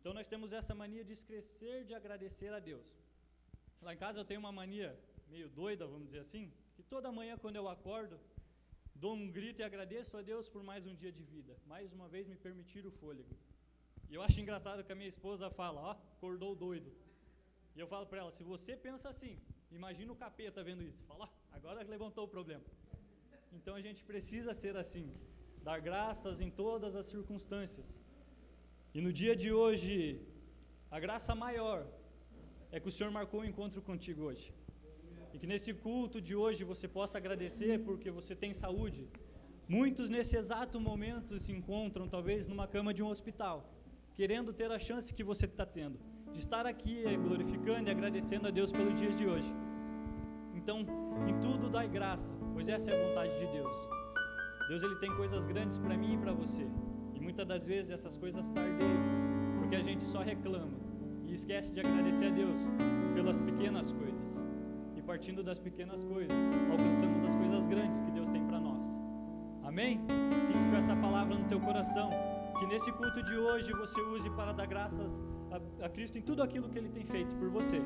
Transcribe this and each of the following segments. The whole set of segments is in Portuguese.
Então nós temos essa mania de esquecer de agradecer a Deus. Lá em casa eu tenho uma mania meio doida, vamos dizer assim, que toda manhã quando eu acordo, dou um grito e agradeço a Deus por mais um dia de vida, mais uma vez me permitir o fôlego. E eu acho engraçado que a minha esposa fala, ó, acordou doido. E eu falo para ela, se você pensa assim, imagina o capeta vendo isso. Fala, ó, agora levantou o problema. Então a gente precisa ser assim, dar graças em todas as circunstâncias. E no dia de hoje, a graça maior é que o Senhor marcou um encontro contigo hoje. E que nesse culto de hoje você possa agradecer porque você tem saúde. Muitos nesse exato momento se encontram talvez numa cama de um hospital, querendo ter a chance que você está tendo, de estar aqui glorificando e agradecendo a Deus pelos dias de hoje. Então, em tudo dai graça, pois essa é a vontade de Deus. Deus ele tem coisas grandes para mim e para você. E muitas das vezes essas coisas tardeiam, porque a gente só reclama e esquece de agradecer a Deus pelas pequenas coisas. E partindo das pequenas coisas, alcançamos as coisas grandes que Deus tem para nós. Amém? Fique com essa palavra no teu coração. Que nesse culto de hoje você use para dar graças a Cristo em tudo aquilo que Ele tem feito por você.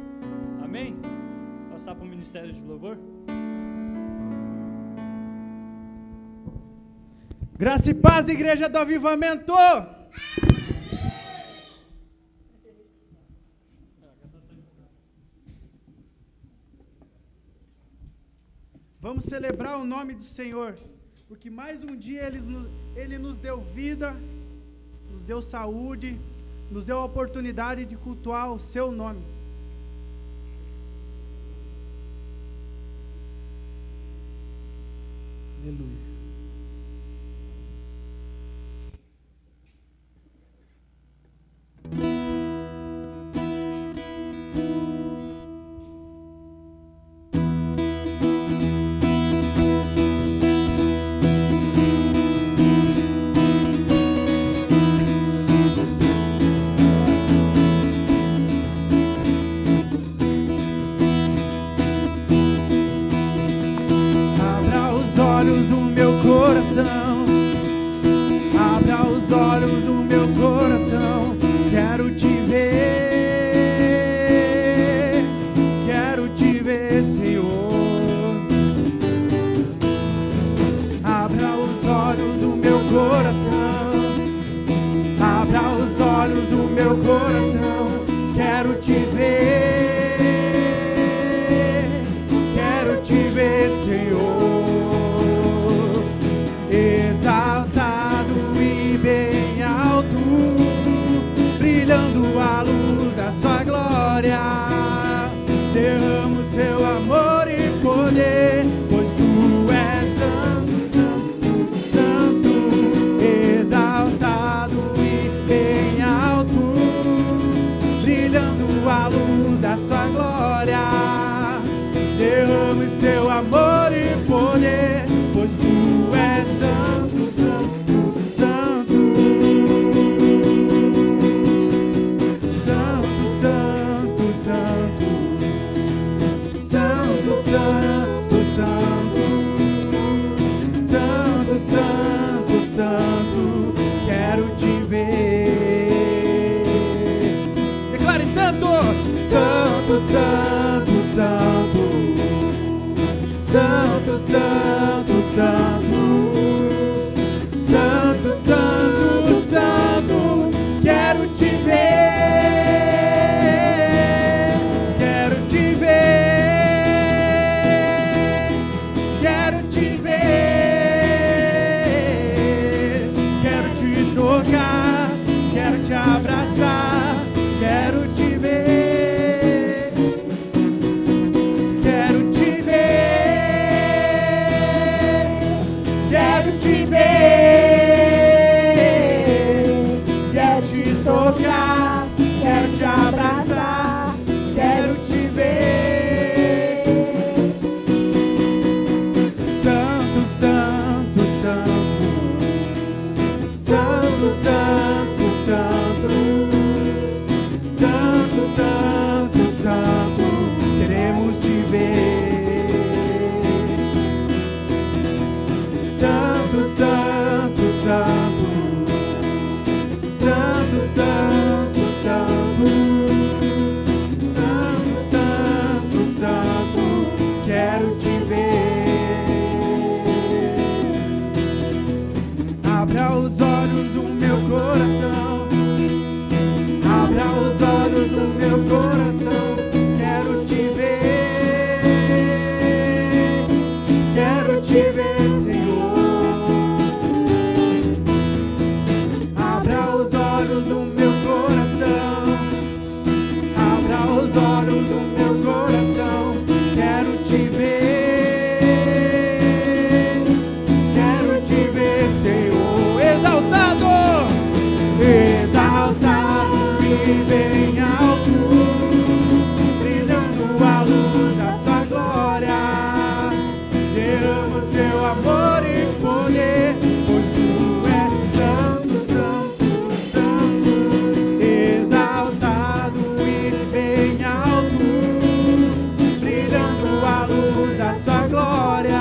Amém? Passar para o Ministério de Louvor. Graça e paz, Igreja do Avivamento! Vamos celebrar o nome do Senhor, porque mais um dia Ele nos deu vida, nos deu saúde, nos deu a oportunidade de cultuar o Seu nome. Aleluia. Abra os olhos do meu coração, quero te ver, Senhor. Abra os olhos do meu coração, abra os olhos do meu coração, quero te ver, Senhor. Exaltado e bem alto, brilhando a luz da sua glória. Derrama o seu amor e poder, pois tu és santo, santo, santo. Exaltado e bem alto, brilhando a luz da sua glória. Derrama o seu amor e poder, pois tu és santo, santo, santo. Santo, santo, santo. Santo, santo, santo. Santo, santo, santo. Quero te ver. Declare santo. Santo, santo, santo. Santo, santo, santo. Santo, santo, santo. Quero te ver. Quero te ver. Quero te ver. Quero te tocar. Quero te abraçar. Quero te ver. Quero te ver. Quero te ver. Quero te tocar. Quero te abraçar. Quero te ver. Santo, santo, santo. Santo, santo, santo. Santo, santo, santo. Queremos te ver. Santo, santo, santo. Santo, santo, santo. bem alto, brilhando a luz da sua glória. Derrama o seu amor e poder, pois tu és santo, santo, santo, exaltado e bem alto, brilhando a luz da sua glória.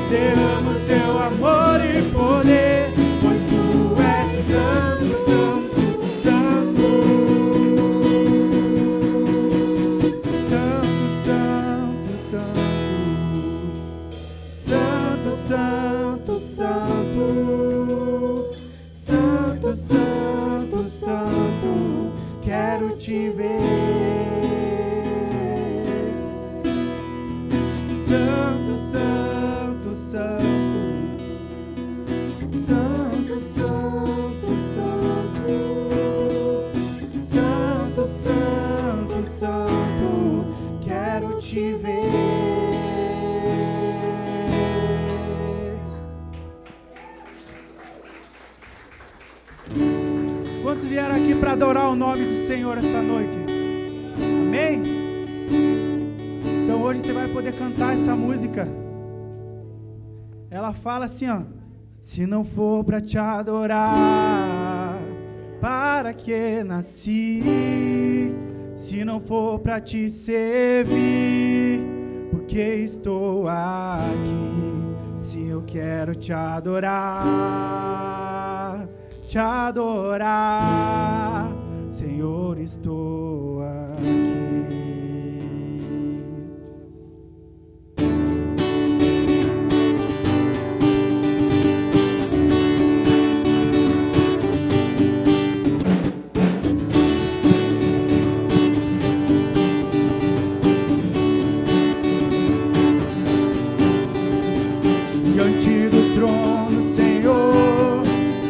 Derrama o seu amor e poder, pois tu és santo, santo, santo. Santo, santo, santo. Santo, santo, santo. Quero te ver. Santo, santo, santo. Santo, santo, santo. Santo, santo, santo. Quero te ver. Quantos vieram aqui para adorar o nome do Senhor essa noite? Amém? Então hoje você vai poder cantar essa música. Ela fala assim, ó: se não for para te adorar, para que nasci? Se não for para te servir, porque estou aqui? Se eu quero te adorar, Senhor, estou aqui. Diante do trono, Senhor,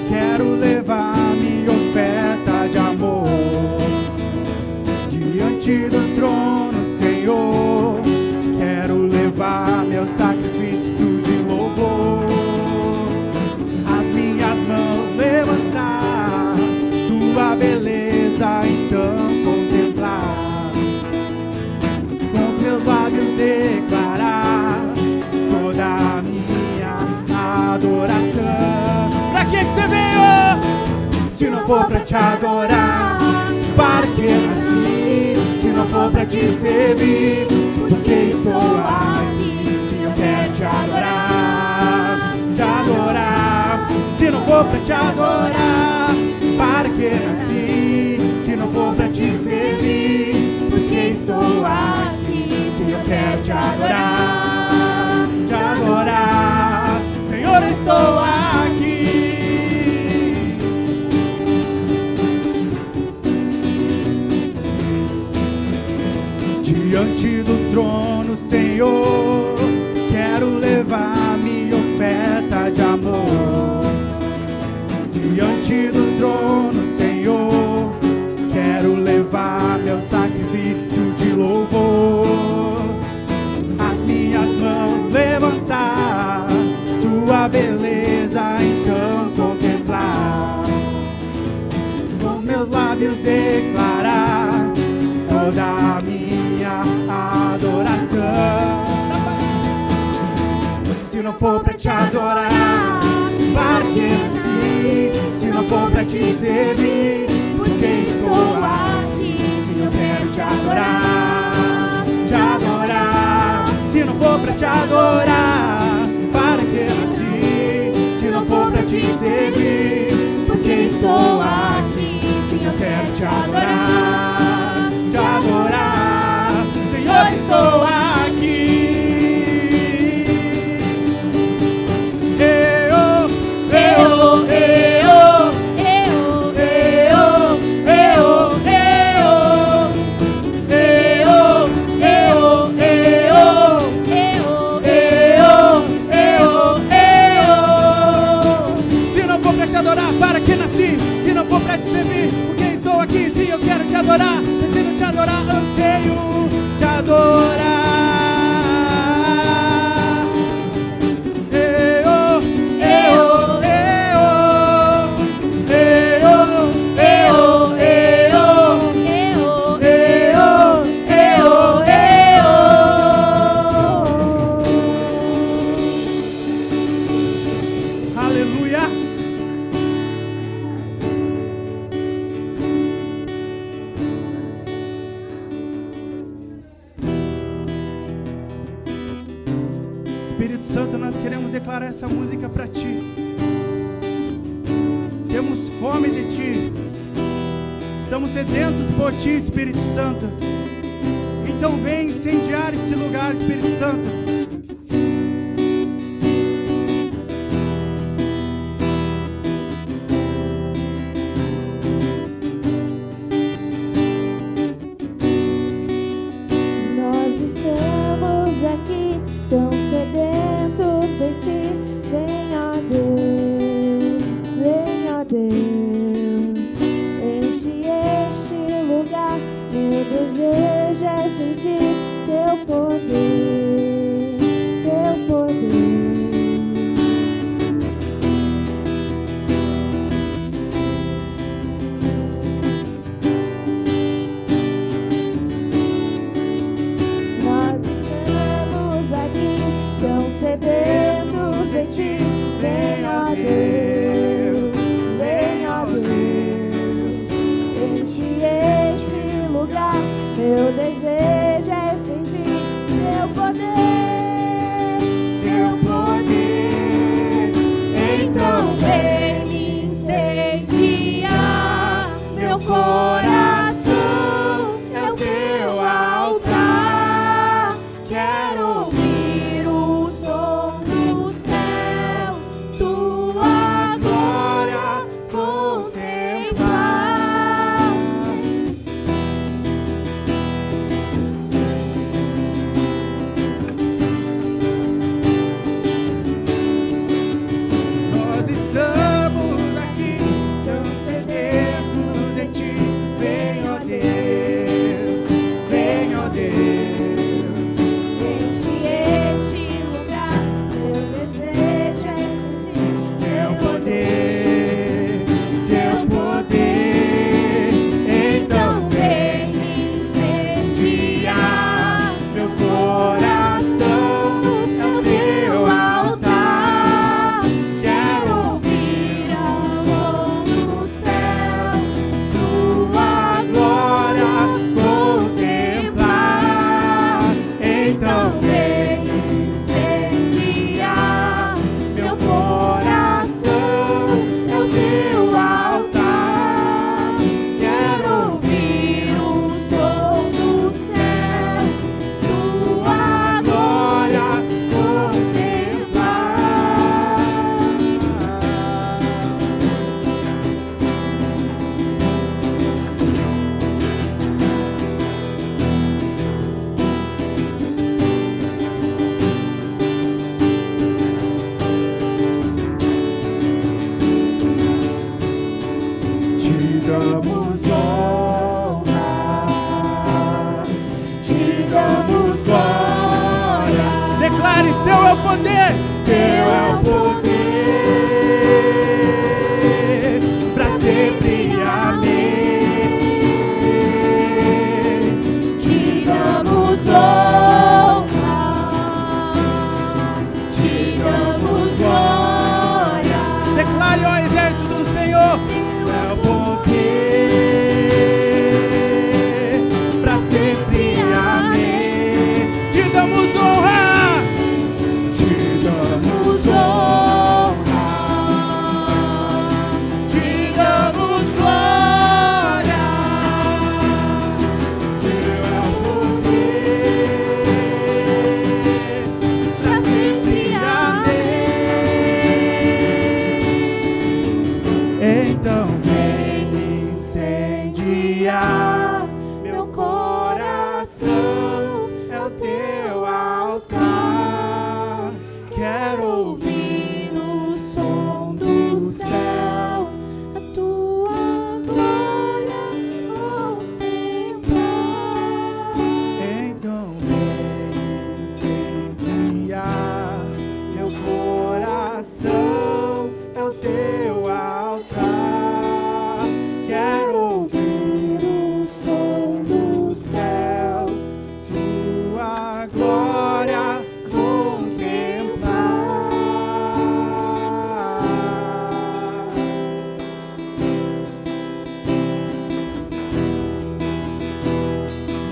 quero levar minha oferta de amor. Diante do trono, Senhor, quero levar meu sacrifício de louvor. As minhas mãos levantar, tua beleza então contemplar. Com meus lábios declarar toda a minha adoração. Pra que você veio? Se não for pra te adorar, para que nasci? Se não for pra te servir, porque estou aqui? Se eu quero te adorar, se não for pra te adorar, para que nasci? Se não for pra te servir, porque estou aqui? Se eu quero te adorar, Senhor, estou aqui. Diante do trono, Senhor, quero levar minha oferta de amor. Diante do trono, Senhor, quero levar meu sacrifício de louvor. As minhas mãos levantar, tua beleza então contemplar. Com meus lábios declarar toda a minha adoração. Se não for pra te adorar, para que nasci? Se não for pra te servir, porque estou aqui? Se eu quero te adorar, se não for pra te adorar, para que nasci? Se não for pra te servir, porque estou aqui? Se eu quero te adorar, Senhor, estou aqui. Eu declarar essa música para Ti. Temos fome de Ti. Estamos sedentos por Ti, Espírito Santo. Então vem incendiar esse lugar, Espírito Santo. Tão sedentos de Ti, vem, ó Deus, enche este lugar. Meu desejo é sentir Teu poder, Teu poder. Sedentos de Ti, vem, ó Deus, enche este lugar. Meu desejo é sentir Teu poder, Teu poder. Então vem me incendiar, meu coração é o Teu altar. Quero ouvir o som do céu, Tua glória contemplar. Nós estamos aqui, tão sedentos de Ti. Vem, ó Deus, vem, ó Deus. Enche este lugar, meu desejo é sentir Teu poder, Teu poder. Então vem me incendiar, meu coração é o Teu altar. quero ouvir o som do céu, Tua glória contemplar. Então vem me incendiar, meu coração é o Teu altar. quero ouvir o som do céu, Tua Glória Te damos honra, Te damos glória. Declare: Teu é o poder, Teu é o poder, pra sempre. Amém. Te damos honra, Te damos glória. Declare, ó exército do Senhor: Teu é o poder, pra sempre. Amém. Te damos honra, Te damos honra, Te damos glória. Teu é o poder, pra sempre. Amém. Então vem me incendiar, meu coração é o Teu altar. Quero ouvir o som do céu, A Tua glória contemplar. então vem incendiar, meu coração é o Teu altar. Quero ouvir o som do céu, Tua glória contemplar.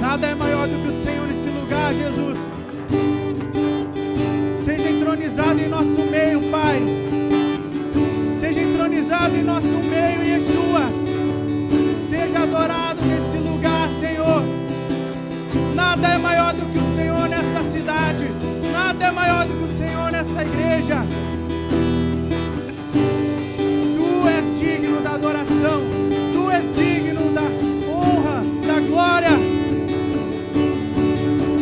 Nada é maior do que o Senhor nesse lugar, Jesus. Seja entronizado em nosso meio, Pai. Seja entronizado em nosso meio, Yeshua. Seja adorado nesse lugar, Senhor. Nada é maior do que o Senhor nessa cidade. Nada é maior do que o Senhor nessa igreja. Tu és digno da adoração. Tu és digno da honra, da glória.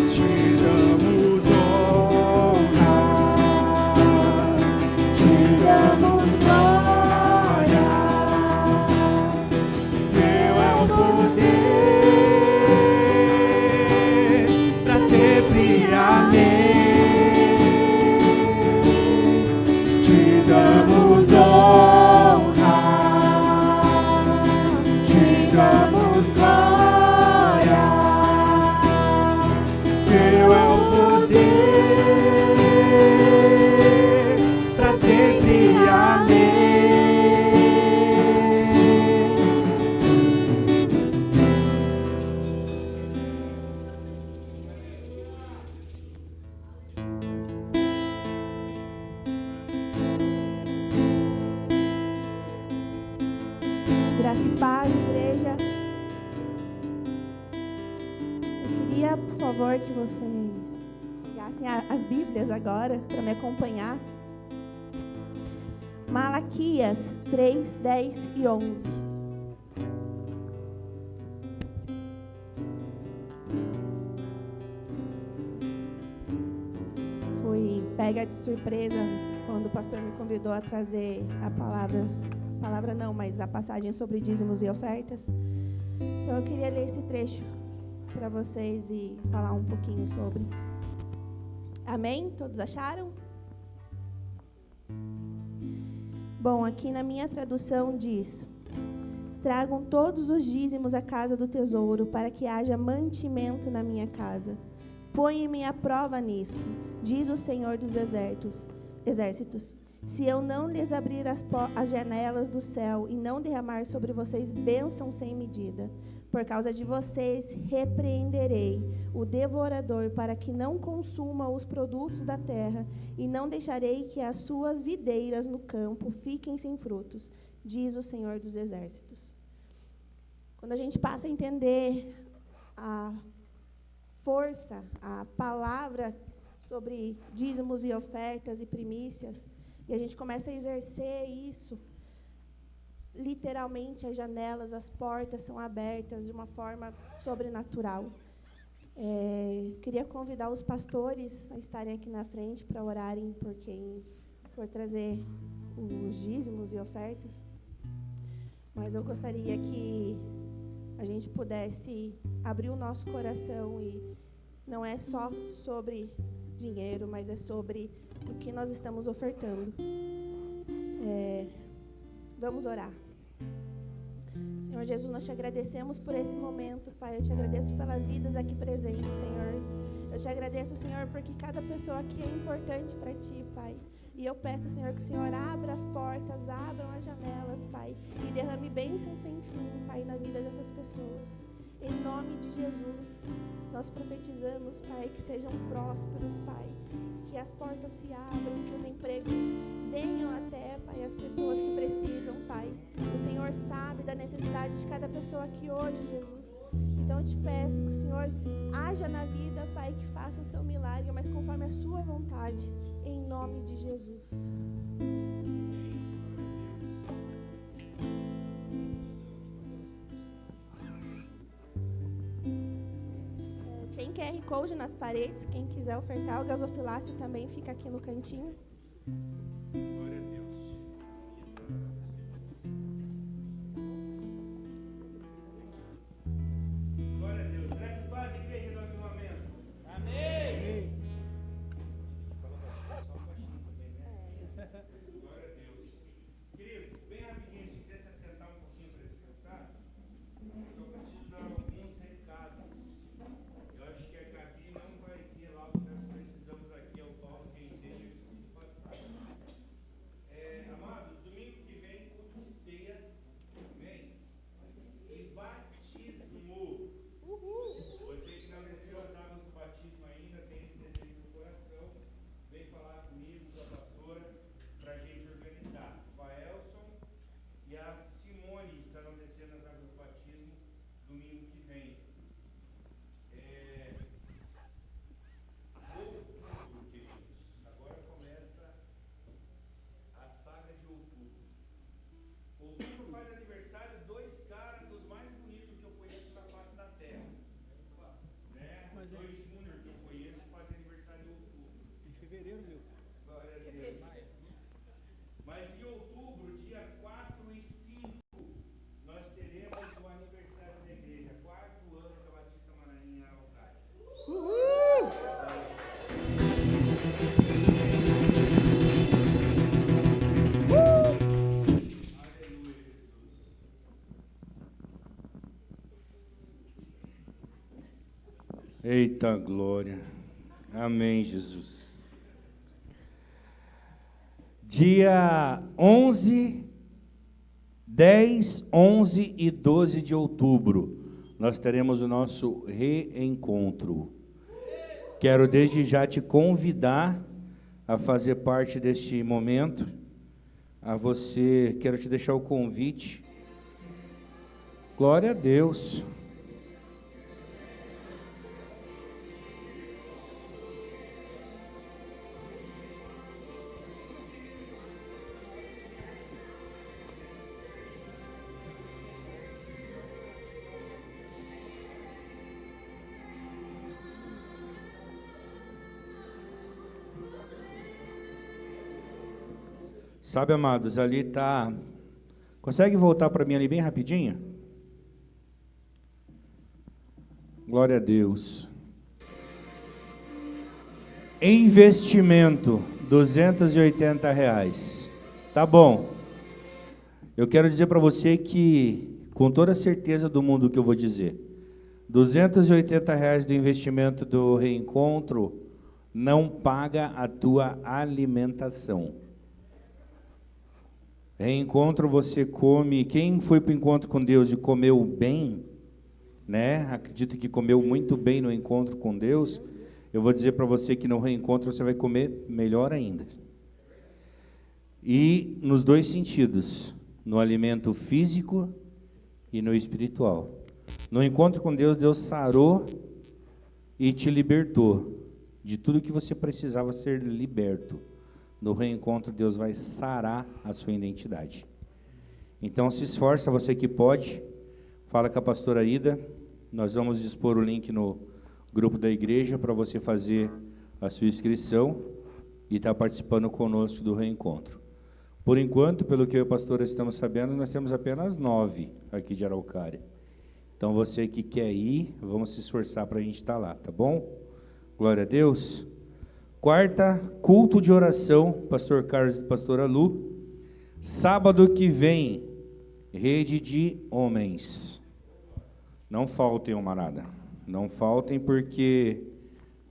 Te damos honra. Te damos glória. Teu é o poder pra sempre. Amém. Te damos honra, te damos glória. Teu é o poder pra sempre. Amém. Graça e paz, igreja. Eu queria, por favor, que vocês pegassem as Bíblias agora para me acompanhar. Malaquias 3, 10 e 11. Fui pega de surpresa quando o pastor me convidou a trazer a palavra não, mas a passagem sobre dízimos e ofertas. Então eu queria ler esse trecho para vocês e falar um pouquinho sobre. Amém? Todos acharam? Bom, aqui na minha tradução diz: tragam todos os dízimos à casa do tesouro, para que haja mantimento na minha casa. Põe-me à prova nisto, diz o Senhor dos exércitos. Se eu não lhes abrir as janelas do céu e não derramar sobre vocês bênção sem medida, por causa de vocês repreenderei o devorador para que não consuma os produtos da terra e não deixarei que as suas videiras no campo fiquem sem frutos, diz o Senhor dos exércitos. Quando a gente passa a entender a força, a palavra sobre dízimos e ofertas e primícias, e a gente começa a exercer isso, literalmente as janelas, as portas são abertas de uma forma sobrenatural. Queria convidar os pastores a estarem aqui na frente para orarem por quem for trazer os dízimos e ofertas. Mas eu gostaria que a gente pudesse abrir o nosso coração e não é só sobre dinheiro, mas é sobre o que nós estamos ofertando. Vamos orar. Senhor Jesus, nós te agradecemos por esse momento, Pai. Eu te agradeço pelas vidas aqui presentes, Senhor. Eu te agradeço, Senhor, porque cada pessoa aqui é importante para Ti, Pai. E eu peço, Senhor, que o Senhor abra as portas, abram as janelas, Pai, e derrame bênção sem fim, Pai, na vida dessas pessoas. Em nome de Jesus, nós profetizamos, Pai, que sejam prósperos, Pai, que as portas se abram, que os empregos venham até, Pai, as pessoas que precisam, Pai. O Senhor sabe da necessidade de cada pessoa aqui hoje, Jesus. Então eu te peço que o Senhor haja na vida, Pai, que faça o seu milagre, mas conforme a sua vontade, em nome de Jesus. Tem QR Code nas paredes, quem quiser ofertar, o gasofilácio também fica aqui no cantinho. Glória a Deus. Glória a Deus. Graça e paz, igreja do Avivamento. Amém. Glória a Deus. Querido, bem rapidinho, se quiser se assentar um pouquinho para descansar, eu só preciso dar alguns recados. Eu acho que a Gabi não vai ter lá o que nós precisamos aqui, ao qual quem tem o Espírito Santo. Eita glória. Amém, Jesus. Dia 10, 11 e 12 de outubro, nós teremos o nosso reencontro. Quero desde já te convidar a fazer parte deste momento. A você, quero te deixar o convite. Glória a Deus. Sabe, amados, ali está... Consegue voltar para mim ali bem rapidinho? Glória a Deus. Investimento, R$280. Tá bom. Eu quero dizer para você que, com toda a certeza do mundo que eu vou dizer, R$280 do investimento do reencontro não paga a tua alimentação. Reencontro você come, quem foi para o encontro com Deus e comeu bem, né? Acredito que comeu muito bem no encontro com Deus. Eu vou dizer para você que no reencontro você vai comer melhor ainda. E nos dois sentidos, no alimento físico e no espiritual. No encontro com Deus, Deus sarou e te libertou de tudo que você precisava ser liberto. No reencontro, Deus vai sarar a sua identidade. Então, se esforça, você que pode. Fala com a pastora Ida. Nós vamos expor o link no grupo da igreja para você fazer a sua inscrição e estar participando conosco do reencontro. Por enquanto, pelo que eu e a pastora estamos sabendo, nós temos apenas 9 aqui de Araucária. Então, você que quer ir, vamos se esforçar para a gente estar lá, tá bom? Glória a Deus. Quarta, culto de oração, pastor Carlos e pastora Lu. Sábado que vem, rede de homens. Não faltem, amarada. Não faltem, porque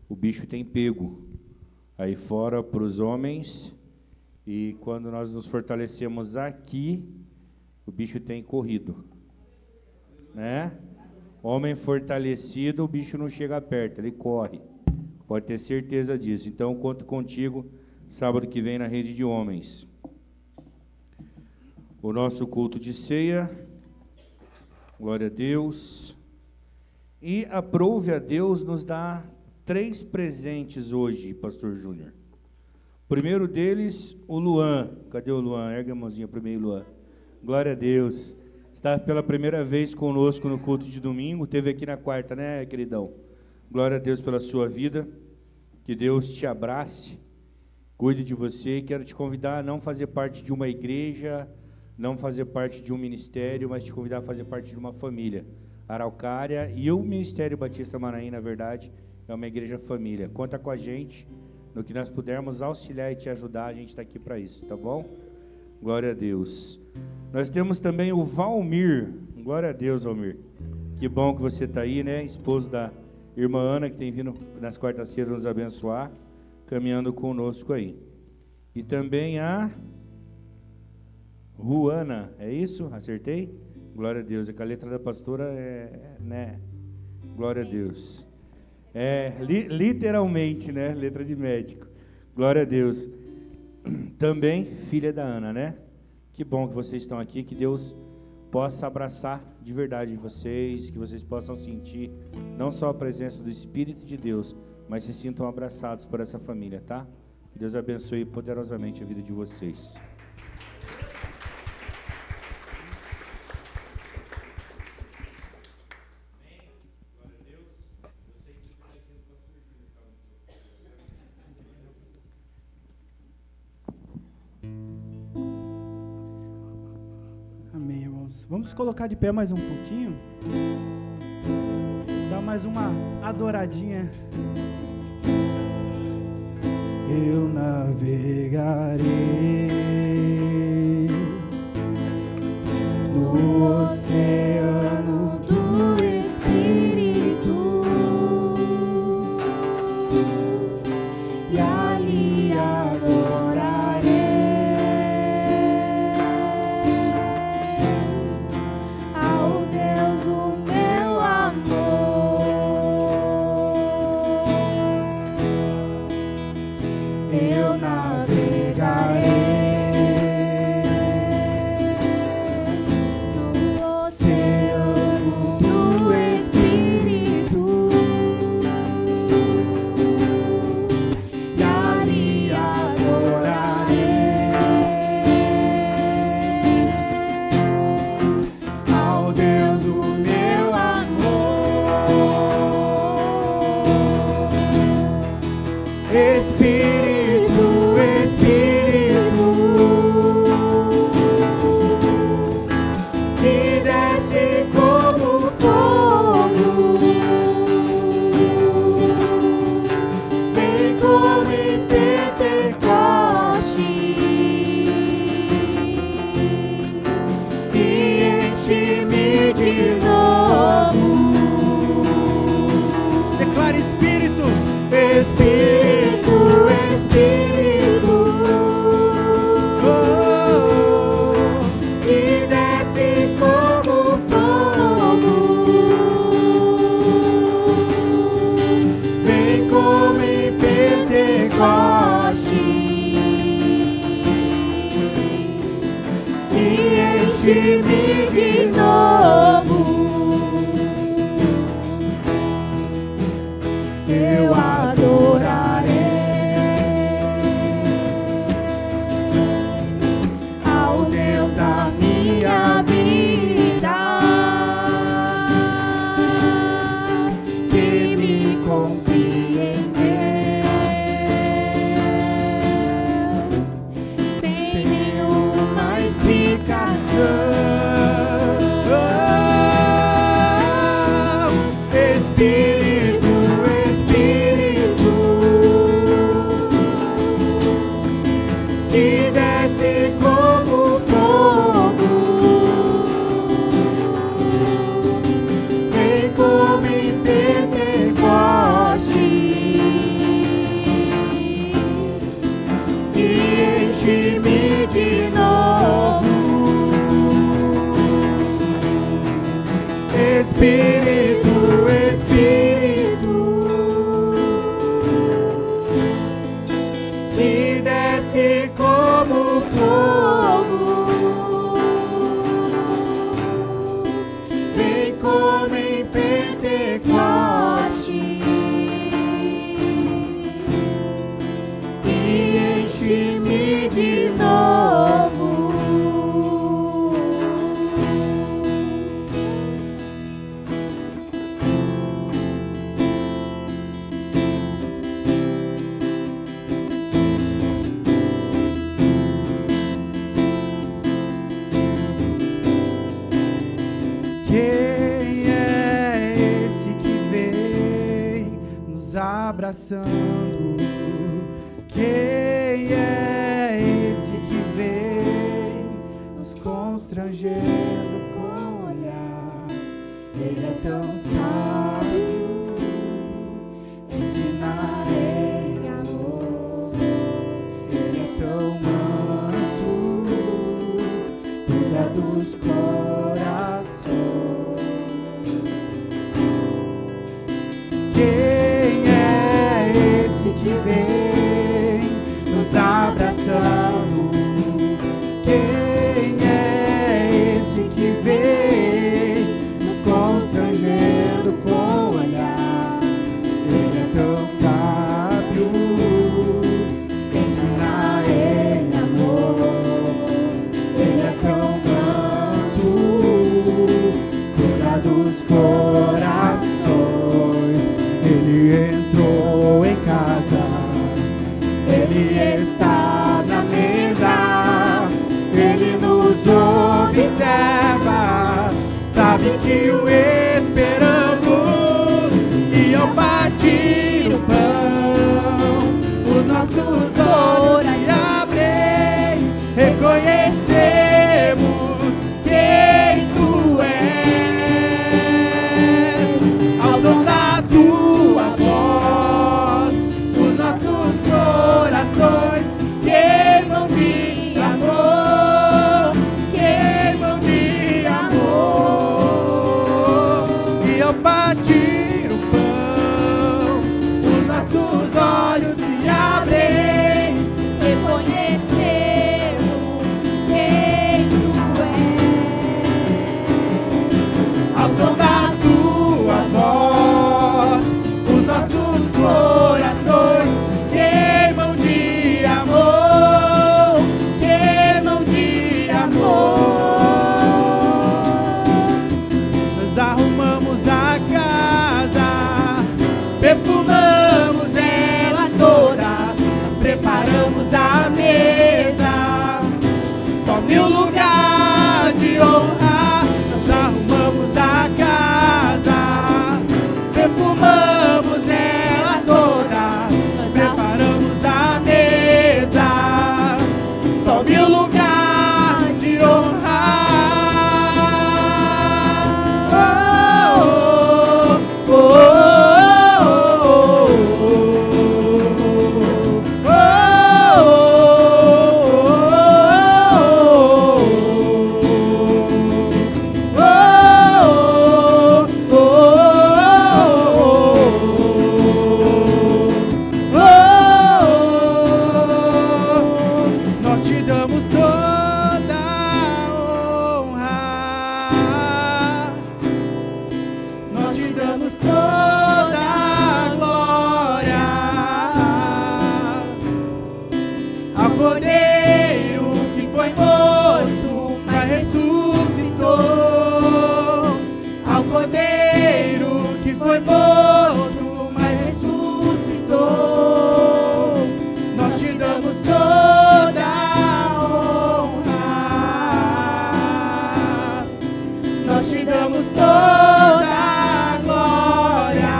o bicho tem pego aí fora para os homens. E quando nós nos fortalecemos aqui, o bicho tem corrido. Né? Homem fortalecido, o bicho não chega perto, ele corre. Pode ter certeza disso. Então, conto contigo sábado que vem na rede de homens. O nosso culto de ceia. Glória a Deus. E aprove a Deus nos dar 3 presentes hoje, pastor Júnior. O primeiro deles, o Luan. Cadê o Luan? Ergue a mãozinha primeiro, Luan. Glória a Deus. Está pela primeira vez conosco no culto de domingo. Teve aqui na quarta, né, queridão? Glória a Deus pela sua vida, que Deus te abrace, cuide de você. Quero te convidar a não fazer parte de uma igreja, não fazer parte de um ministério, mas te convidar a fazer parte de uma família. Araucária e o Ministério Batista Manaim, na verdade, é uma igreja família. Conta com a gente, no que nós pudermos auxiliar e te ajudar, a gente está aqui para isso, tá bom? Glória a Deus. Nós temos também o Valmir. Glória a Deus, Valmir. Que bom que você está aí, né? Esposo da irmã Ana, que tem vindo nas quartas-feiras nos abençoar, caminhando conosco aí. E também a Ruana, é isso? Acertei? Glória a Deus. É que a letra da pastora né? Glória a Deus. Literalmente, né? Letra de médico. Glória a Deus. Também filha da Ana, né? Que bom que vocês estão aqui, que Deus possa abraçar de verdade vocês, que vocês possam sentir não só a presença do Espírito de Deus, mas se sintam abraçados por essa família, tá? Que Deus abençoe poderosamente a vida de vocês. Amém, irmãos. Vamos colocar de pé mais um pouquinho. Dar mais uma adoradinha. Eu navegarei no oceano do Espírito. Espírito, que desce como fogo, vem como em Pentecostes e enche-me de novo. Quem é esse que vem nos abraçando? Quem é esse que vem nos constrangendo com o olhar? Ele é tão sábio, ensinar em amor. Ele é tão manso, cuida dos corações. Quem é esse que vem nos abraçando? Quem é esse que vem nos constrangendo com o olhar? Ele é tão sábio, ensina em amor. Ele é tão manso, cuida dos corações. Ele entrou em casa, ele está na mesa, ele nos observa, sabe que o esperamos, e ao partir o pão, os nossos olhos se abrem, reconhecemos quem tu és, ao som da tua voz, os nossos corações queimam de amor, queimam de amor. E ao partir o pão, os nossos olhos se abrem, reconhecemos quem tu és, ao som da tua voz, os nossos corações queimam de amor, queimam de amor. Nós arrumamos a casa, perfumamos ela toda, nós preparamos a mesa, tome o lugar de honra. Nós arrumamos a casa, perfumamos ela toda, nós preparamos a mesa, tome o lugar de honra. Oh, oh, oh, nós te damos toda a honra, nós te damos toda a glória ao Cordeiro que foi morto, mas ressuscitou, ao Cordeiro que foi morto, mas ressuscitou. Nós te damos toda a honra, nós te damos toda a glória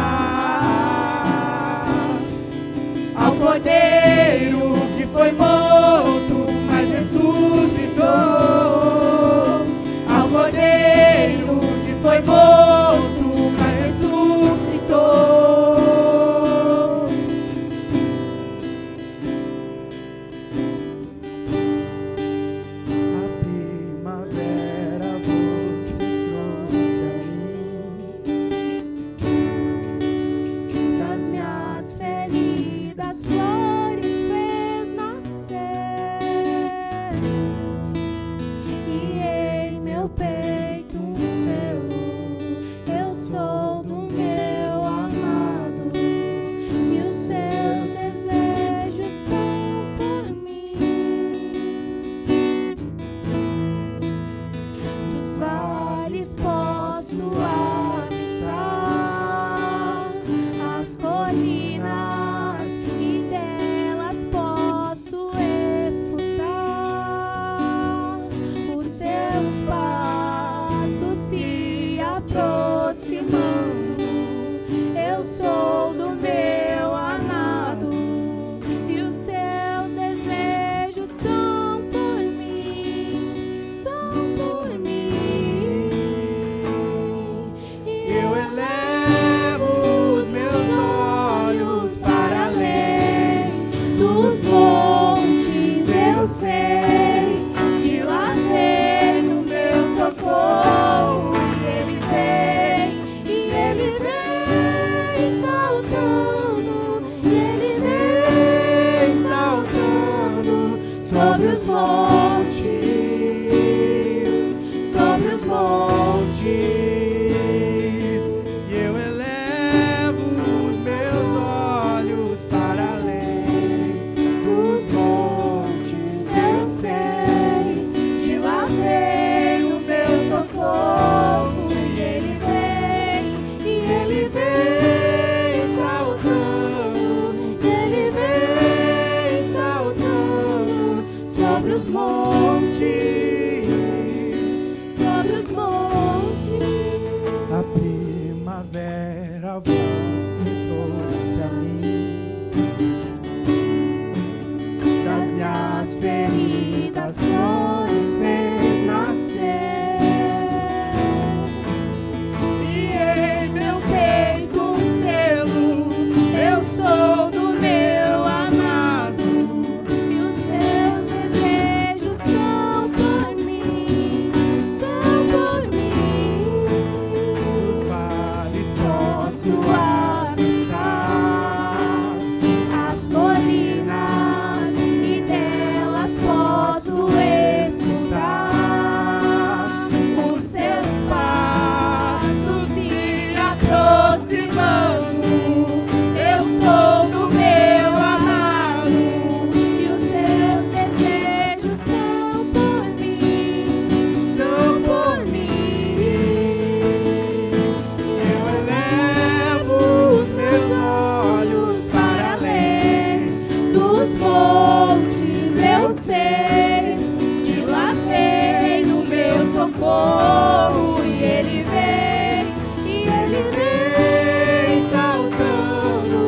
sobre os montes, sobre os montes. E eu elevo os meus olhos para além dos montes. Eu sei, de lá vem o meu socorro, e ele vem saltando, ele vem saltando sobre os montes, sobre os montes. A primavera voltou-se a mim, das minhas feridas flores fez nascer, e em meu peito um selo, eu sou do meu amado, E os seus desejos são por mim, são por mim. os vales posso avistar, As colinas e delas posso escutar os seus passos se aproximando. Eu sou do meu amado, e os seus desejos são por mim, são por mim. Eu elevo os meus olhos para além dos montes. Eu sei, de lá vem o meu socorro, e ele vem saltando,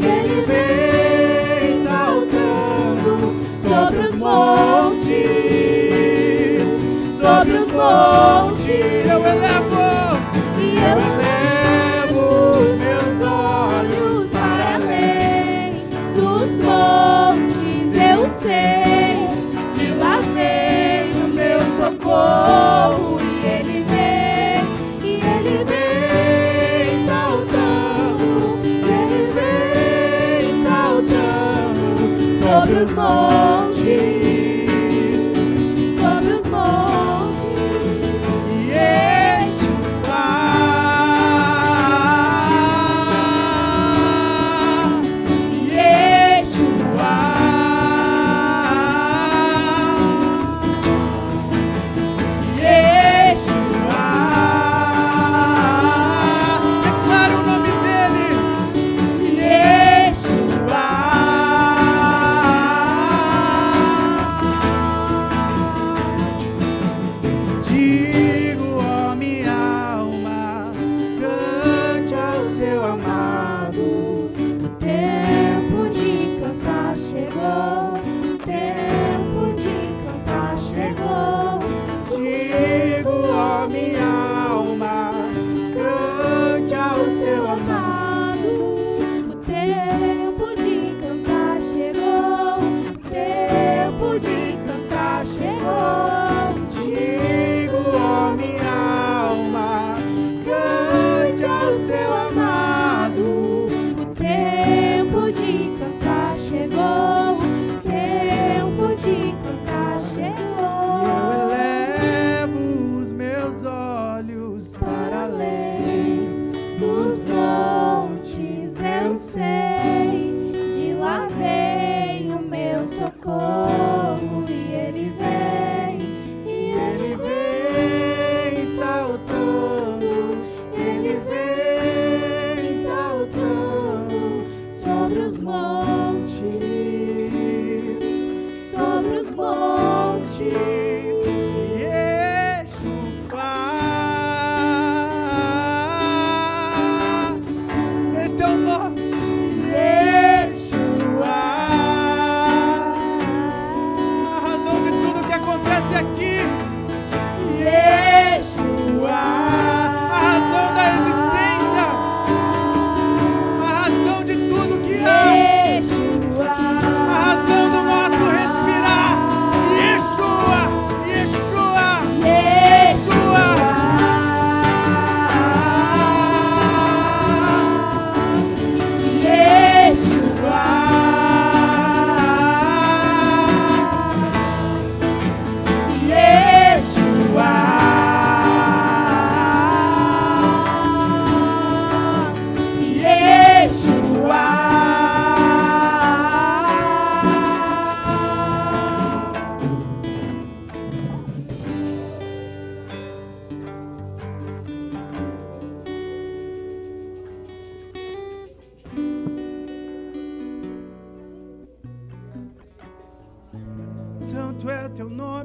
ele vem saltando sobre os montes, sobre os montes. Eu elevo os meus olhos para além dos montes. Eu sei, de lá vem o meu socorro, e ele vem saltando, ele vem saltando sobre os montes, sobre os montes. Declara o nome dele. Yeshua,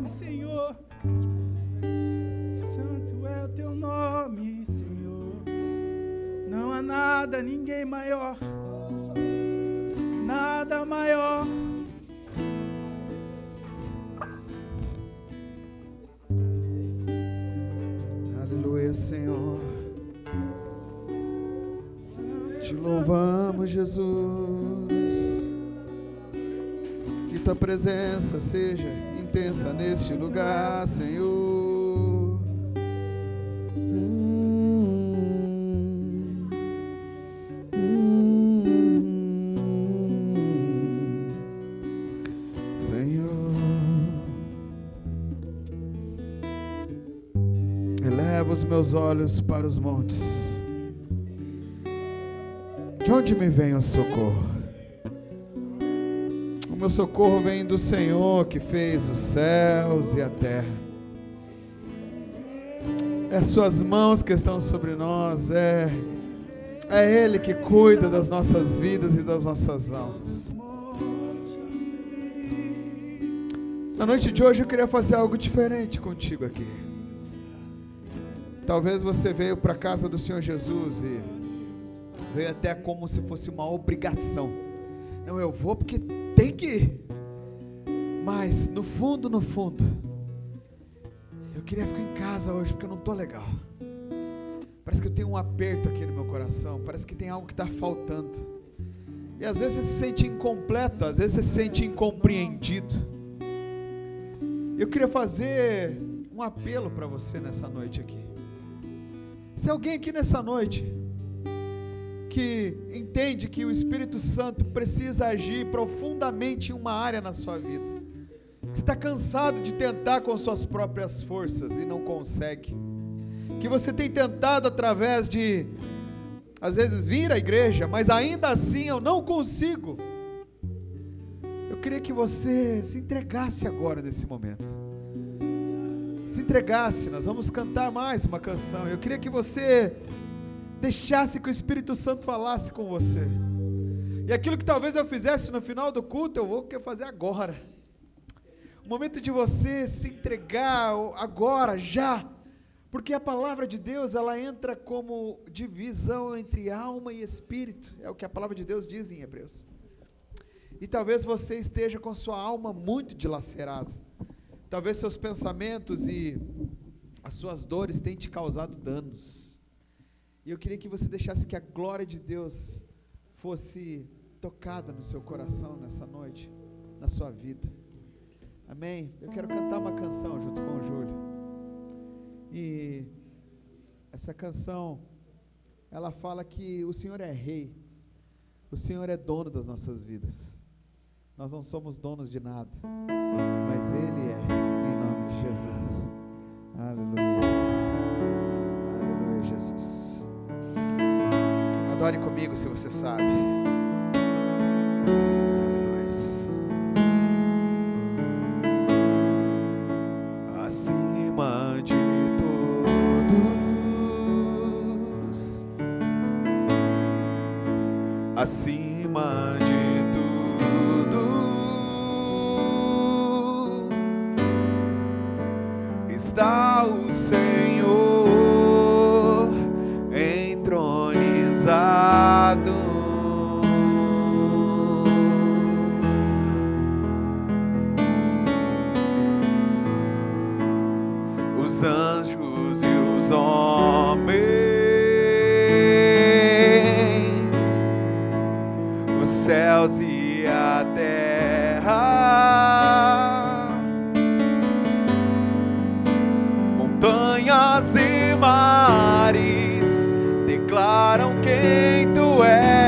nome, Senhor. Santo é o teu nome, Senhor. Não há nada, ninguém maior. Nada maior. Aleluia, Senhor. Te louvamos, Jesus. Que tua presença seja intensa neste lugar, Senhor. Senhor, eleva os meus olhos para os montes. De onde me vem o socorro? O meu socorro vem do Senhor que fez os céus e a terra. É as suas mãos que estão sobre nós, é Ele que cuida das nossas vidas e das nossas almas. Na noite de hoje eu queria fazer algo diferente contigo aqui. Talvez você veio para a casa do Senhor Jesus e veio até como se fosse uma obrigação. Não, eu vou porque tem que ir. Mas no fundo, eu queria ficar em casa hoje porque eu não estou legal. Parece que eu tenho um aperto aqui no meu coração. Parece que tem algo que está faltando. E às vezes você se sente incompleto, às vezes você se sente incompreendido. Eu queria fazer um apelo para você nessa noite aqui. Se alguém aqui nessa noite que entende que o Espírito Santo precisa agir profundamente em uma área na sua vida, você está cansado de tentar com suas próprias forças e não consegue, que você tem tentado através de, às vezes, vir à igreja, mas ainda assim eu não consigo. Eu queria que você se entregasse agora nesse momento. Se entregasse, nós vamos cantar mais uma canção. Eu queria que você deixasse que o Espírito Santo falasse com você. E aquilo que talvez eu fizesse no final do culto, eu vou fazer agora. O momento de você se entregar agora, já. Porque a palavra de Deus, ela entra como divisão entre alma e espírito. É o que a palavra de Deus diz em Hebreus. E talvez você esteja com sua alma muito dilacerada. Talvez seus pensamentos e as suas dores tenham te causado danos. E eu queria que você deixasse que a glória de Deus fosse tocada no seu coração nessa noite, na sua vida. Amém? Eu quero cantar uma canção junto com o Júlio. E essa canção, ela fala que o Senhor é rei. O Senhor é dono das nossas vidas. Nós não somos donos de nada, mas Ele é, em nome de Jesus. Aleluia. Aleluia, Jesus. Adore comigo se você sabe. Aleluia. Acima de todos, acima de está o Senhor entronizado. Os anjos e os homens, os céus e a terra, montanhas e mares declaram quem tu és.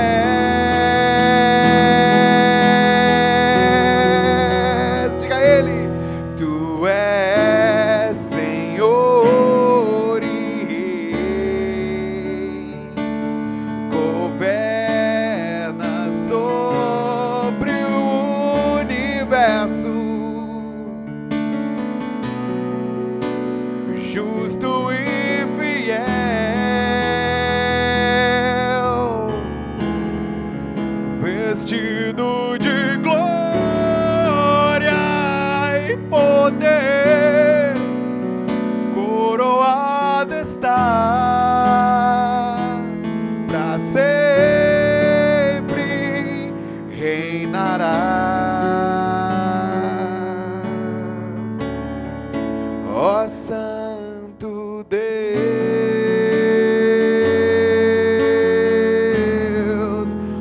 Diga a Ele: tu és Senhor e Rei, governa sobre o universo, justo e fiel, para sempre reinarás, ó Santo Deus,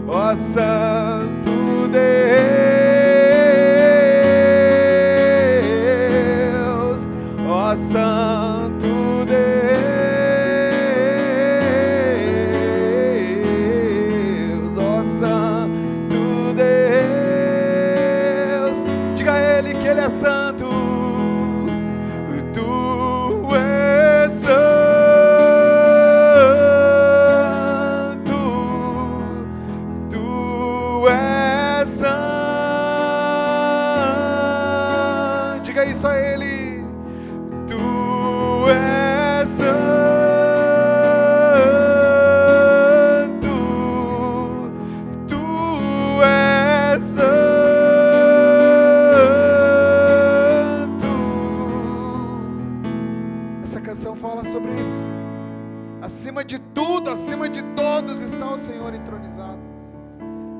ó Santo Deus, ó Santo Deus, ó Santo Deus. Diga a Ele que Ele é santo. Tu és santo, tu és santo. Diga isso a Ele. Tu és santo, tu és santo. Essa canção fala sobre isso. Acima de tudo, acima de todos está o Senhor entronizado.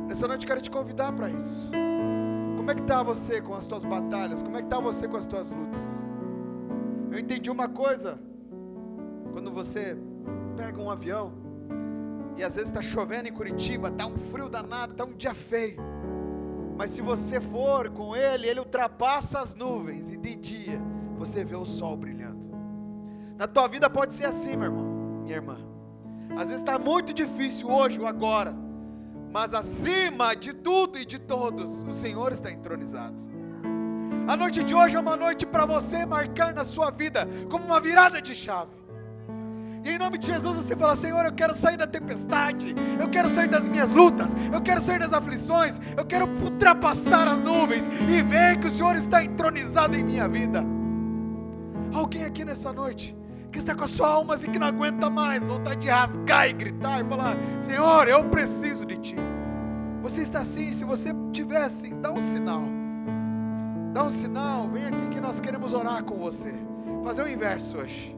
Nessa noite eu quero te convidar para isso. Como é que está você com as tuas batalhas? Como é que está você com as tuas lutas? Eu entendi uma coisa. Quando você pega um avião e às vezes está chovendo em Curitiba, está um frio danado, está um dia feio, mas se você for com ele, ele ultrapassa as nuvens e de dia você vê o sol brilhando. Na tua vida pode ser assim, meu irmão, minha irmã. Às vezes está muito difícil hoje ou agora, mas acima de tudo e de todos, o Senhor está entronizado. A noite de hoje é uma noite para você marcar na sua vida como uma virada de chave. E em nome de Jesus você fala: Senhor, eu quero sair da tempestade, eu quero sair das minhas lutas, eu quero sair das aflições, eu quero ultrapassar as nuvens e ver que o Senhor está entronizado em minha vida. Alguém aqui nessa noite que está com a sua alma assim que não aguenta mais, vontade de rasgar e gritar e falar: Senhor, eu preciso de Ti. Você está assim? Se você estiver assim, dá um sinal. Dá um sinal, vem aqui que nós queremos orar com você. Fazer o inverso hoje.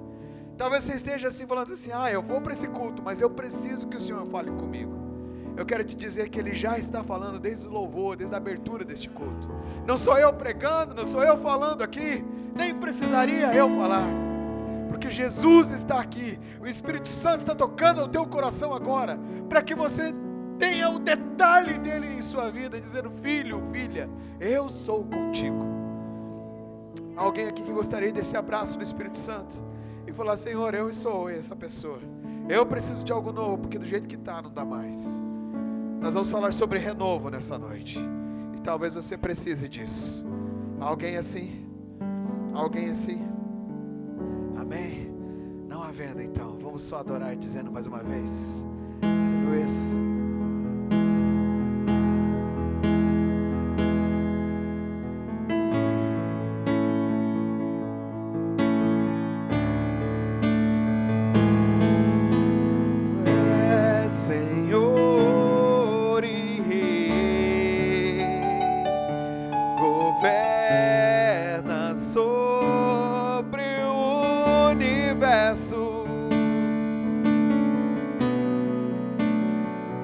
Talvez você esteja assim falando assim: eu vou para esse culto, mas eu preciso que o Senhor fale comigo. Eu quero te dizer que Ele já está falando desde o louvor, desde a abertura deste culto. Não sou eu pregando, não sou eu falando aqui, nem precisaria eu falar, porque Jesus está aqui. O Espírito Santo está tocando o teu coração agora, para que você tenha o detalhe dele em sua vida, dizendo: filho, filha, eu sou contigo. Alguém aqui que gostaria desse abraço do Espírito Santo e falar: Senhor, eu sou essa pessoa, eu preciso de algo novo, porque do jeito que está não dá mais. Nós vamos falar sobre renovo nessa noite, e talvez você precise disso. Alguém assim? Alguém assim? Amém? Não havendo, então vamos só adorar dizendo mais uma vez: aleluia.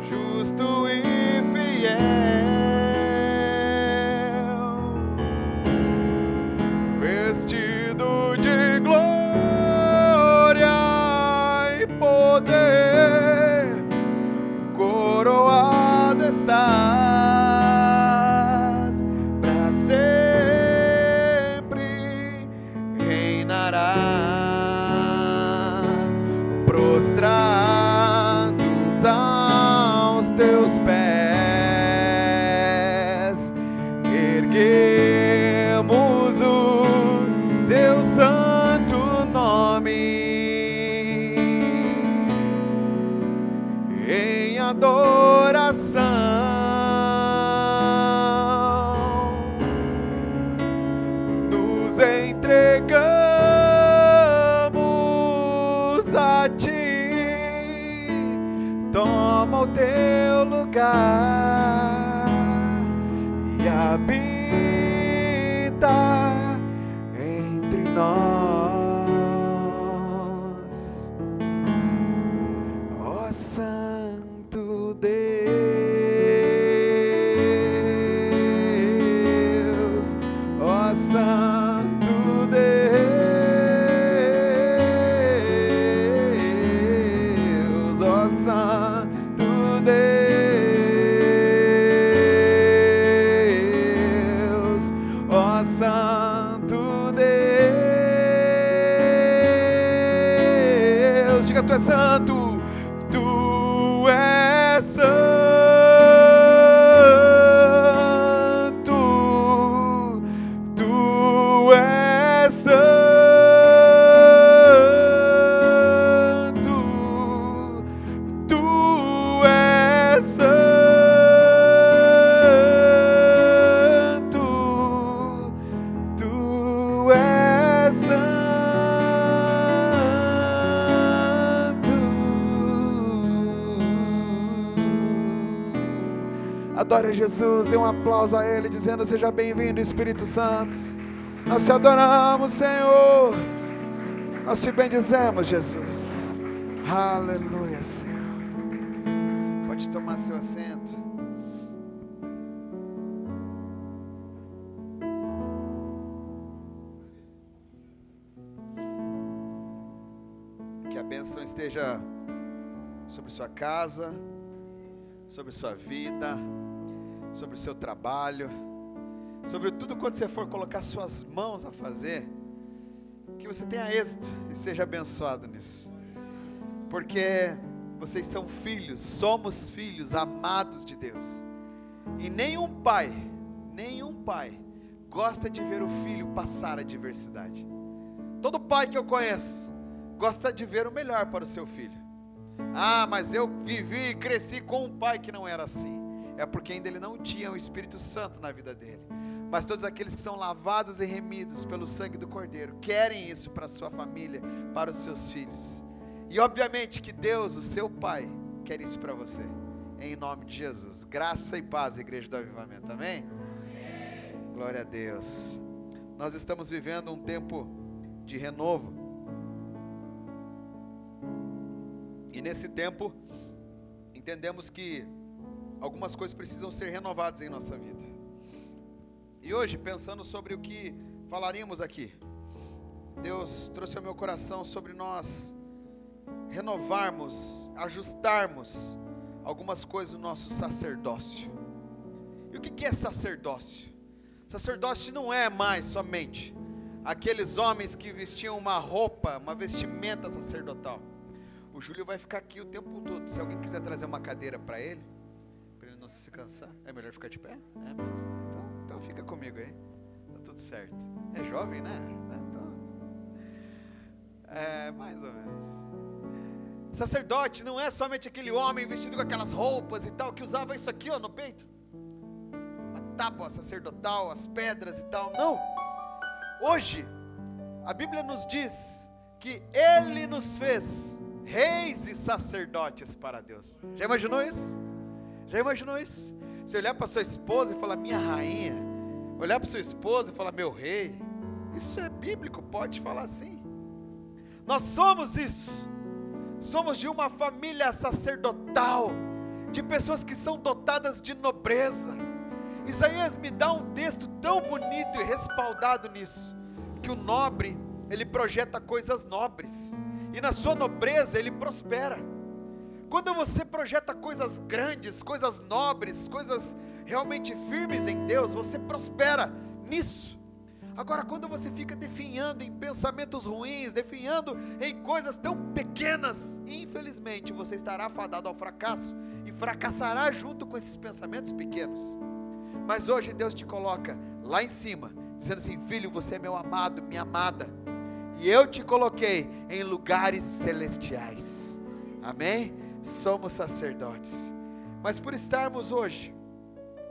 Justo e fiel, vestido de glória e poder, coroado estás, para sempre reinará, prostrados aos teus pés, erguemos o teu santo nome em adoração, nos entregamos a Ti. Toma o teu lugar e habita entre nós, ó Santo Deus, ó Santo Deus, ó Santo Deus, ó Santo Deus. Diga, tu és santo, tu és santo, tu és santo, tu és santo, tu és santo. Adore a Jesus, dê um aplauso a Ele, dizendo: seja bem-vindo, Espírito Santo. Nós te adoramos, Senhor. Nós te bendizemos, Jesus. Aleluia, Senhor. Pode tomar seu assento. Que a bênção esteja sobre sua casa, sobre sua vida, sobre o seu trabalho, sobre tudo quanto você for colocar suas mãos a fazer, que você tenha êxito e seja abençoado nisso, porque vocês são filhos, somos filhos amados de Deus, e nenhum pai gosta de ver o filho passar adversidade. Todo pai que eu conheço gosta de ver o melhor para o seu filho. Ah, mas eu vivi e cresci com um pai que não era assim. É porque ainda ele não tinha o Espírito Santo na vida dele. Mas todos aqueles que são lavados e remidos pelo sangue do Cordeiro querem isso para a sua família, para os seus filhos. E obviamente que Deus, o seu Pai, quer isso para você. Em nome de Jesus. Graça e paz, Igreja do Avivamento. Amém? Glória a Deus. Nós estamos vivendo um tempo de renovo. E nesse tempo, entendemos que algumas coisas precisam ser renovadas em nossa vida. E hoje, pensando sobre o que falaríamos aqui, Deus trouxe ao meu coração sobre nós renovarmos, ajustarmos algumas coisas do nosso sacerdócio. E o que é sacerdócio? Sacerdócio não é mais somente aqueles homens que vestiam uma roupa, uma vestimenta sacerdotal. O Júlio vai ficar aqui o tempo todo. Se alguém quiser trazer uma cadeira para ele não se cansar, é melhor ficar de pé? É mesmo? Então fica comigo aí, tá tudo certo. É jovem, né? Então, mais ou menos. Sacerdote não é somente aquele homem vestido com aquelas roupas e tal, que usava isso aqui, ó, no peito, a tábua sacerdotal, as pedras e tal. Não. Hoje a Bíblia nos diz que Ele nos fez reis e sacerdotes para Deus. Já imaginou isso? Já imaginou isso? Você olhar para sua esposa e falar minha rainha, olhar para sua esposa e falar meu rei, isso é bíblico, pode falar assim. Nós somos isso, somos de uma família sacerdotal, de pessoas que são dotadas de nobreza. Isaías me dá um texto tão bonito e respaldado nisso, que o nobre, ele projeta coisas nobres, e na sua nobreza ele prospera. Quando você projeta coisas grandes, coisas nobres, coisas realmente firmes em Deus, você prospera nisso. Agora, quando você fica definhando em pensamentos ruins, definhando em coisas tão pequenas, infelizmente você estará fadado ao fracasso e fracassará junto com esses pensamentos pequenos. Mas hoje Deus te coloca lá em cima, dizendo assim: filho, você é meu amado, minha amada, e eu te coloquei em lugares celestiais. Amém? Somos sacerdotes. Mas por estarmos hoje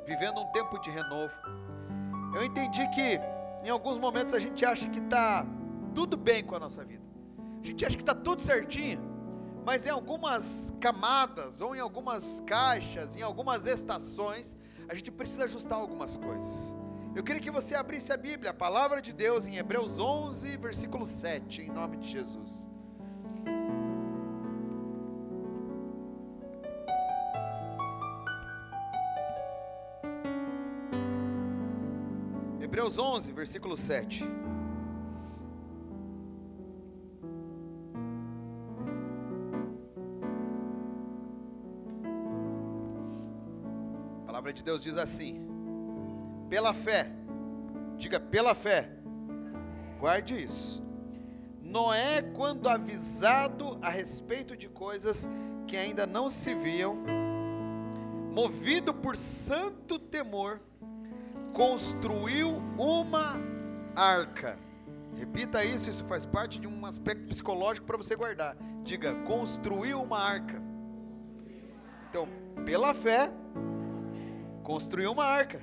vivendo um tempo de renovo, eu entendi que em alguns momentos a gente acha que está tudo bem com a nossa vida, a gente acha que está tudo certinho, mas em algumas camadas, ou em algumas caixas, em algumas estações, a gente precisa ajustar algumas coisas. Eu queria que você abrisse a Bíblia, a palavra de Deus, em Hebreus 11, versículo 7, em nome de Jesus. Hebreus 11, versículo 7. A palavra de Deus diz assim: pela fé, diga pela fé, guarde isso. Noé, quando avisado a respeito de coisas que ainda não se viam, movido por santo temor, construiu uma arca. Repita isso, isso faz parte de um aspecto psicológico para você guardar. Diga, construiu uma arca. Então, pela fé, construiu uma arca.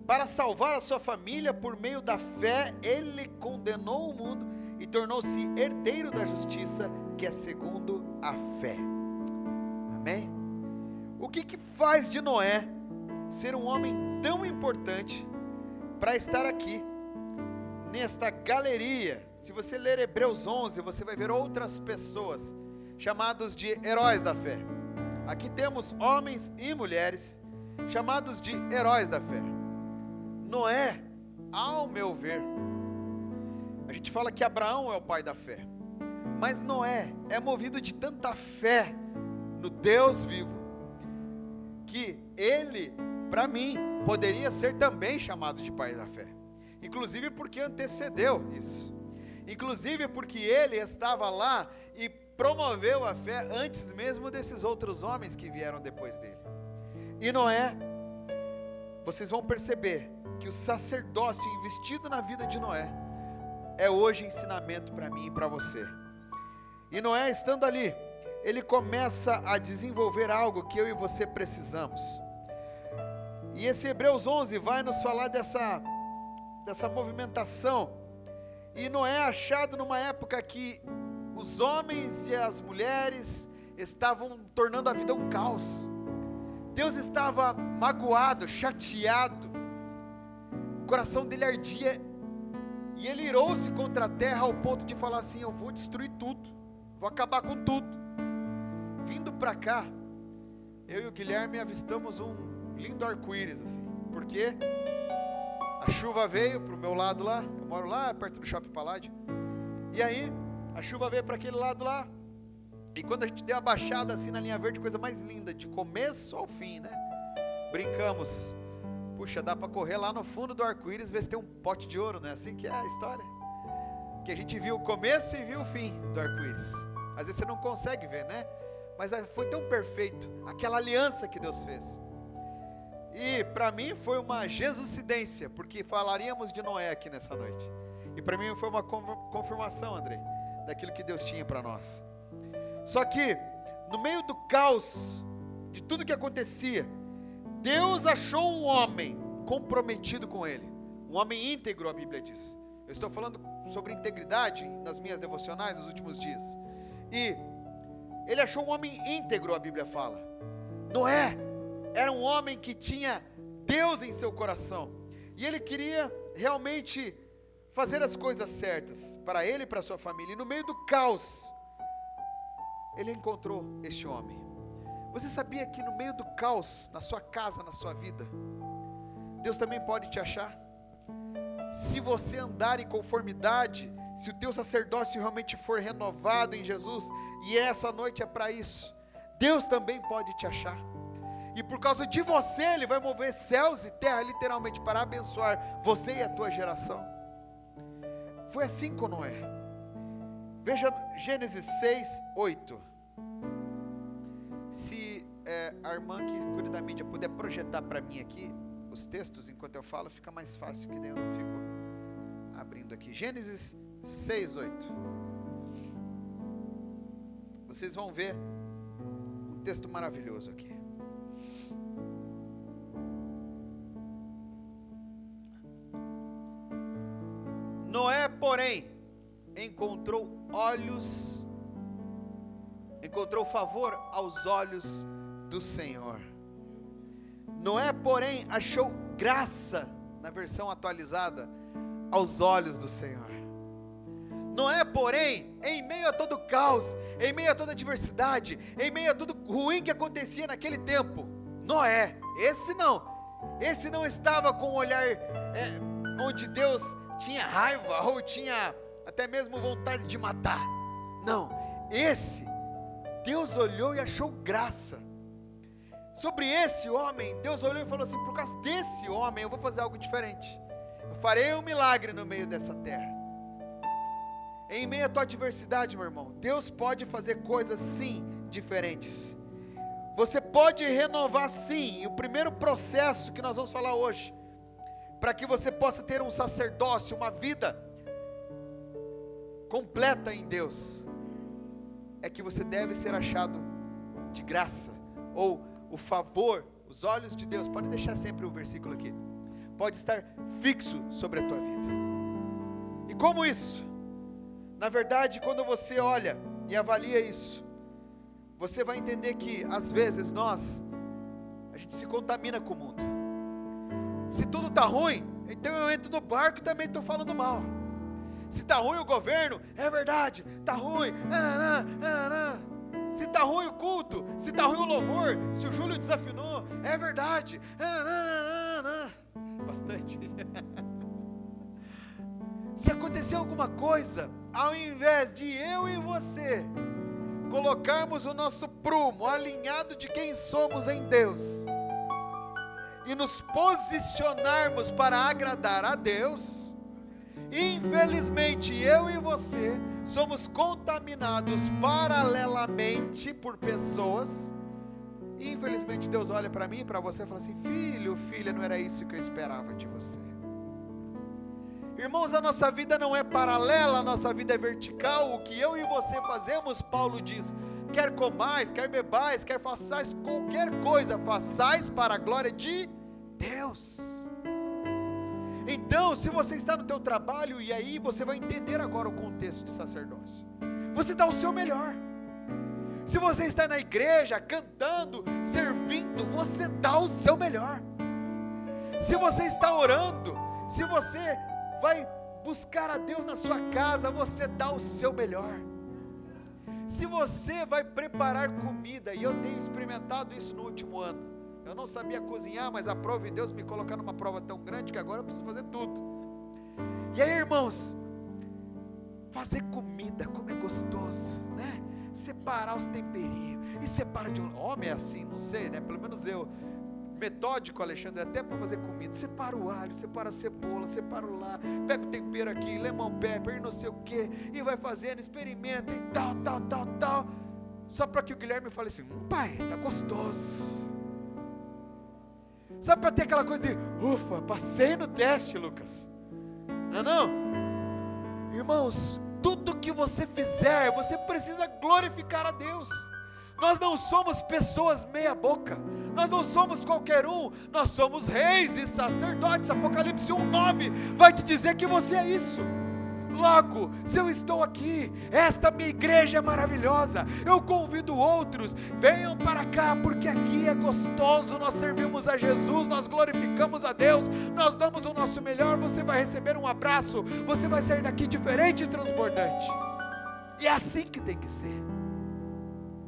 Para salvar a sua família, por meio da fé, ele condenou o mundo e tornou-se herdeiro da justiça, que é segundo a fé. Amém? O que faz de Noé ser um homem tão importante para estar aqui, nesta galeria? Se você ler Hebreus 11, você vai ver outras pessoas, chamados de heróis da fé. Aqui temos homens e mulheres, chamados de heróis da fé. Noé, ao meu ver, a gente fala que Abraão é o pai da fé, mas Noé é movido de tanta fé no Deus vivo, que ele, para mim, poderia ser também chamado de pai da fé, inclusive porque antecedeu isso, inclusive porque ele estava lá e promoveu a fé antes mesmo desses outros homens que vieram depois dele. E Noé, vocês vão perceber que o sacerdócio investido na vida de Noé é hoje ensinamento para mim e para você. E Noé, estando ali, ele começa a desenvolver algo que eu e você precisamos. E esse Hebreus 11 vai nos falar dessa movimentação. E Noé é achado numa época que os homens e as mulheres estavam tornando a vida um caos. Deus estava magoado, chateado, o coração dele ardia, e ele irou-se contra a terra ao ponto de falar assim: eu vou destruir tudo, vou acabar com tudo. Vindo para cá, eu e o Guilherme avistamos um lindo arco-íris, assim, porque a chuva veio para o meu lado lá, eu moro lá perto do Shopping Paládio, e aí a chuva veio para aquele lado lá, e quando a gente deu a baixada assim na linha verde, coisa mais linda, de começo ao fim, né? Brincamos, puxa, dá para correr lá no fundo do arco-íris, ver se tem um pote de ouro, né? Assim que é a história, que a gente viu o começo e viu o fim do arco-íris. Às vezes você não consegue ver, né? Mas foi tão perfeito, aquela aliança que Deus fez. E para mim foi uma jesucidência, porque falaríamos de Noé aqui nessa noite. E para mim foi uma confirmação, André, daquilo que Deus tinha para nós. Só que, no meio do caos, de tudo que acontecia, Deus achou um homem comprometido com ele, um homem íntegro, a Bíblia diz. Eu estou falando sobre integridade nas minhas devocionais nos últimos dias. E ele achou um homem íntegro, a Bíblia fala. Noé era um homem que tinha Deus em seu coração, e ele queria realmente fazer as coisas certas, para ele e para sua família. E no meio do caos, ele encontrou este homem. Você sabia que no meio do caos, na sua casa, na sua vida, Deus também pode te achar? Se você andar em conformidade, se o teu sacerdócio realmente for renovado em Jesus, e essa noite é para isso, Deus também pode te achar. E por causa de você, Ele vai mover céus e terra, literalmente, para abençoar você e a tua geração. Foi assim com Noé. Veja Gênesis 6, 8. Se a irmã que cuida da mídia puder projetar para mim aqui os textos enquanto eu falo, fica mais fácil, que daí eu não fico abrindo aqui. Gênesis 6, 8. Vocês vão ver um texto maravilhoso aqui. Noé, porém, encontrou favor aos olhos do Senhor. Noé, porém, achou graça, na versão atualizada, aos olhos do Senhor. Noé, porém, em meio a todo o caos, em meio a toda a adversidade, em meio a tudo ruim que acontecia naquele tempo, Noé, esse não, Esse não estava com um olhar onde Deus tinha raiva ou tinha até mesmo vontade de matar. Não, esse, Deus olhou e achou graça. Sobre esse homem, Deus olhou e falou assim: por causa desse homem eu vou fazer algo diferente. Eu farei um milagre no meio dessa terra. Em meio à tua adversidade, meu irmão, Deus pode fazer coisas sim diferentes. Você pode renovar sim. E o primeiro processo que nós vamos falar hoje, para que você possa ter um sacerdócio, uma vida completa em Deus, é que você deve ser achado de graça, ou o favor, os olhos de Deus, pode deixar sempre o versículo aqui, pode estar fixo sobre a tua vida. E como isso? Na verdade, quando você olha e avalia isso, você vai entender que às vezes a gente se contamina com o mundo. Se tudo está ruim, então eu entro no barco e também estou falando mal. Se está ruim o governo, é verdade, está ruim, se está ruim o culto, se está ruim o louvor, se o Júlio desafinou, é verdade, bastante. Se acontecer alguma coisa, ao invés de eu e você colocarmos o nosso prumo alinhado de quem somos em Deus e nos posicionarmos para agradar a Deus, infelizmente eu e você somos contaminados paralelamente por pessoas. E infelizmente Deus olha para mim e para você e fala assim: filho, filha, não era isso que eu esperava de você. Irmãos, a nossa vida não é paralela, a nossa vida é vertical. O que eu e você fazemos, Paulo diz, quer comais, quer bebais, quer façais qualquer coisa, façais para a glória de Deus. Então, se você está no teu trabalho, e aí você vai entender agora o contexto de sacerdócio, você dá o seu melhor. Se você está na igreja, cantando, servindo, você dá o seu melhor. Se você está orando, se você vai buscar a Deus na sua casa, você dá o seu melhor. Se você vai preparar comida, e eu tenho experimentado isso no último ano, eu não sabia cozinhar, mas a prova de Deus me colocar numa prova tão grande que agora eu preciso fazer tudo. E aí, irmãos, fazer comida, como é gostoso, né? Separar os temperinhos, e separa de um homem é assim, não sei, né? Pelo menos eu, metódico, Alexandre, até para fazer comida, separa o alho, separa a cebola, separa o lá, pega o tempero aqui, lemon pepper, não sei o que, e vai fazendo, experimenta e tal, só para que o Guilherme fale assim: pai, tá gostoso. Sabe, para ter aquela coisa de, ufa, passei no teste, Lucas. Não? Irmãos, tudo que você fizer, você precisa glorificar a Deus. Nós não somos pessoas meia boca, nós não somos qualquer um, nós somos reis e sacerdotes. Apocalipse 1:9 vai te dizer que você é isso. Logo, se eu estou aqui, esta minha igreja é maravilhosa, eu convido outros, venham para cá, porque aqui é gostoso, nós servimos a Jesus, nós glorificamos a Deus, nós damos o nosso melhor. Você vai receber um abraço, você vai sair daqui diferente e transbordante. E é assim que tem que ser.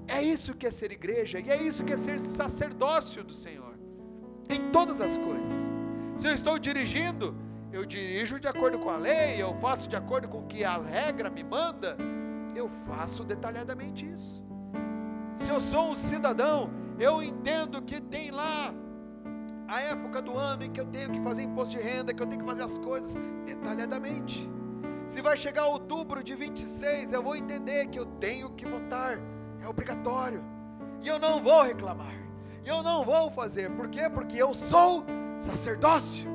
É isso que é ser igreja, e é isso que é ser sacerdócio do Senhor, em todas as coisas. Se eu estou dirigindo, eu dirijo de acordo com a lei, eu faço de acordo com o que a regra me manda, eu faço detalhadamente isso. Se eu sou um cidadão, eu entendo que tem lá a época do ano em que eu tenho que fazer imposto de renda, que eu tenho que fazer as coisas detalhadamente. Se vai chegar outubro de 26, eu vou entender que eu tenho que votar, é obrigatório, e eu não vou reclamar, eu não vou fazer. Por quê? Porque eu sou sacerdócio,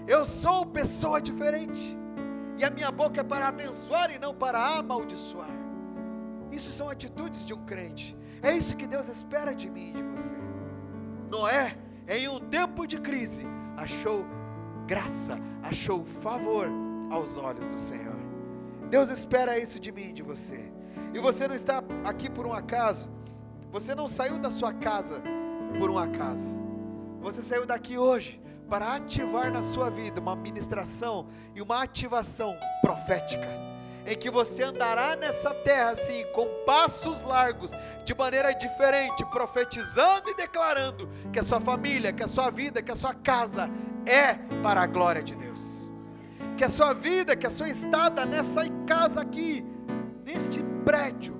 eu sou pessoa diferente, e a minha boca é para abençoar e não para amaldiçoar. Isso são atitudes de um crente, é isso que Deus espera de mim e de você. Noé, em um tempo de crise, achou graça, achou favor aos olhos do Senhor. Deus espera isso de mim e de você. E você não está aqui por um acaso, você não saiu da sua casa por um acaso, você saiu daqui hoje para ativar na sua vida uma ministração e uma ativação profética. em que você andará nessa terra assim, com passos largos, de maneira diferente, profetizando e declarando que a sua família, que a sua vida, que a sua casa é para a glória de Deus. Que a sua vida, que a sua estada nessa casa aqui, neste prédio,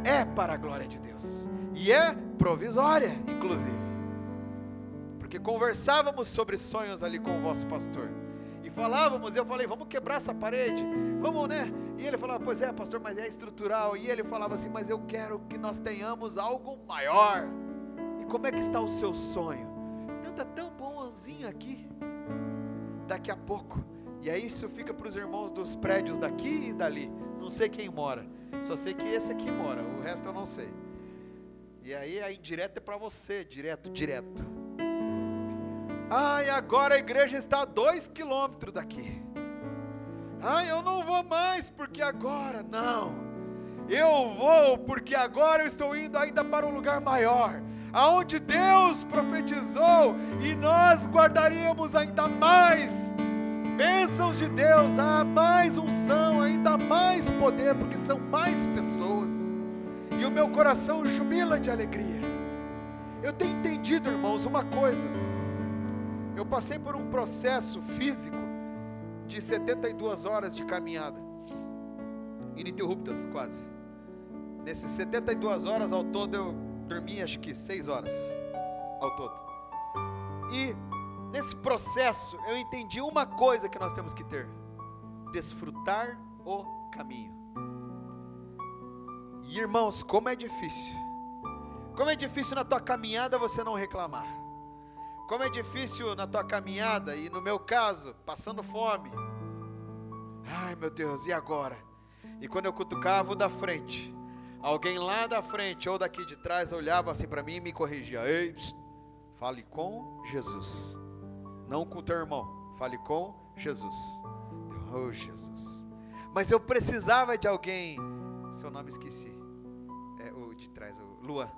é para a glória de Deus. E é provisória, inclusive. Porque conversávamos sobre sonhos ali com o vosso pastor. E falávamos, eu falei, vamos quebrar essa parede, vamos, né? E ele falava, pois é, pastor, mas é estrutural. E ele falava assim, mas eu quero que nós tenhamos algo maior. E como é que está o seu sonho? Não, está tão bonzinho aqui. Daqui a pouco. E aí isso fica para os irmãos dos prédios daqui e dali. Não sei quem mora, só sei que esse aqui mora, o resto eu não sei. E aí a indireta é para você, direto. Ai, agora a igreja está a 2 quilômetros daqui. Ai, eu não vou mais porque agora, não. Eu vou porque agora eu estou indo ainda para um lugar maior, aonde Deus profetizou e nós guardaríamos ainda mais bênçãos de Deus, há mais unção, ainda mais poder, porque são mais pessoas. E o meu coração jubila de alegria. Eu tenho entendido, irmãos, uma coisa. Eu passei por um processo físico de 72 horas de caminhada, ininterruptas quase. Nessas 72 horas ao todo eu dormi acho que 6 horas ao todo. E nesse processo eu entendi uma coisa que nós temos que ter: desfrutar o caminho. E irmãos, como é difícil na tua caminhada você não reclamar. Como é difícil na tua caminhada, e no meu caso, passando fome. Ai meu Deus, e agora? E quando eu cutucava o da frente, alguém lá da frente ou daqui de trás olhava assim para mim e me corrigia: ei, fale com Jesus, não com teu irmão, fale com Jesus. Oh Jesus, mas eu precisava de alguém, seu nome esqueci, é o de trás, o Luan.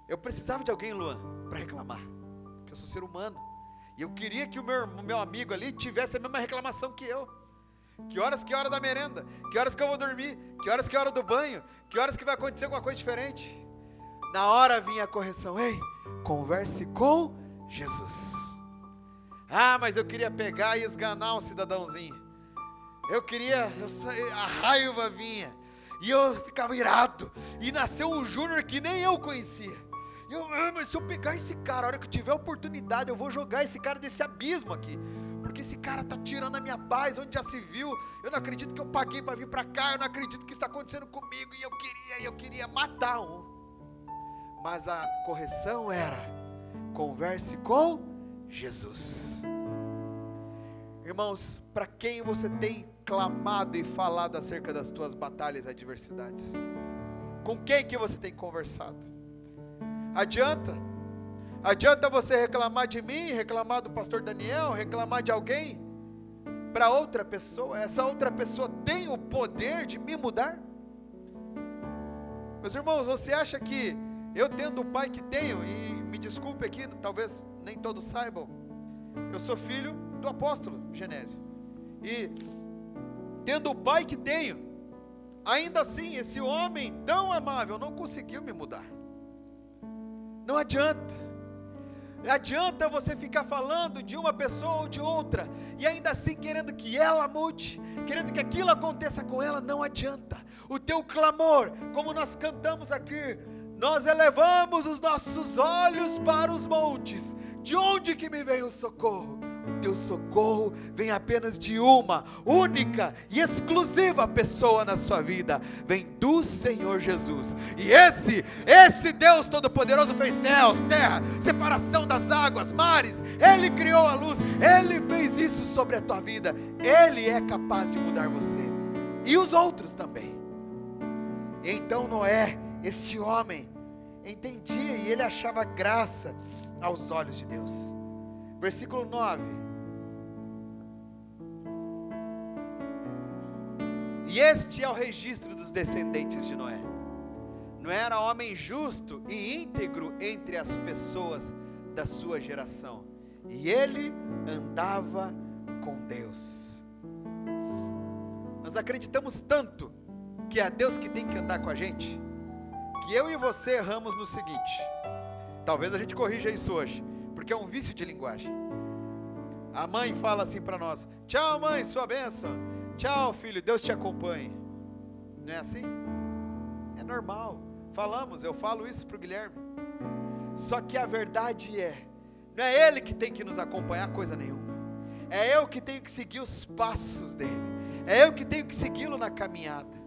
Eu precisava de alguém, Luan, para reclamar, porque eu sou ser humano, e eu queria que o meu amigo ali tivesse a mesma reclamação que eu. Que horas da merenda? Que horas que eu vou dormir? Que horas que é hora do banho? Que horas que vai acontecer alguma coisa diferente? Na hora vinha a correção: ei, converse com Jesus. Ah, mas eu queria pegar e esganar um cidadãozinho. A raiva vinha, e eu ficava irado, e nasceu um júnior que nem eu conhecia. Mas se eu pegar esse cara, a hora que eu tiver oportunidade, eu vou jogar esse cara desse abismo aqui, porque esse cara está tirando a minha paz, onde já se viu. Eu não acredito que eu paguei para vir para cá, eu não acredito que isso está acontecendo comigo, e eu queria matar um. Mas a correção era: converse com Jesus. Irmãos, para quem você tem clamado e falado acerca das tuas batalhas e adversidades? Com quem que você tem conversado? Adianta você reclamar de mim, reclamar do pastor Daniel, reclamar de alguém para outra pessoa? Essa outra pessoa tem o poder de me mudar? Meus irmãos, você acha que eu, tendo o pai que tenho, e me desculpe aqui, talvez nem todos saibam, eu sou filho do apóstolo Genésio, e tendo o pai que tenho, ainda assim esse homem tão amável não conseguiu me mudar. Não adianta você ficar falando de uma pessoa ou de outra, e ainda assim querendo que ela mude, querendo que aquilo aconteça com ela. Não adianta. O teu clamor, como nós cantamos aqui, nós elevamos os nossos olhos para os montes. De onde que me vem o socorro? O teu socorro vem apenas de uma única e exclusiva pessoa na sua vida, vem do Senhor Jesus. E esse Deus Todo-Poderoso fez céus, terra, separação das águas, mares. Ele criou a luz, Ele fez isso sobre a tua vida. Ele é capaz de mudar você e os outros também. E então Noé, este homem, entendia e ele achava graça aos olhos de Deus. Versículo 9: e este é o registro dos descendentes de Noé. Noé era homem justo e íntegro entre as pessoas da sua geração, e ele andava com Deus. nós acreditamos tanto que é Deus que tem que andar com a gente, que eu e você erramos no seguinte, talvez a gente corrija isso hoje, porque é um vício de linguagem. A mãe fala assim para nós: tchau mãe, sua bênção, tchau filho, Deus te acompanhe. Não é assim? É normal, falamos, eu falo isso para o Guilherme. Só que a verdade não é Ele que tem que nos acompanhar coisa nenhuma, é eu que tenho que seguir os passos dele, é eu que tenho que segui-lo na caminhada.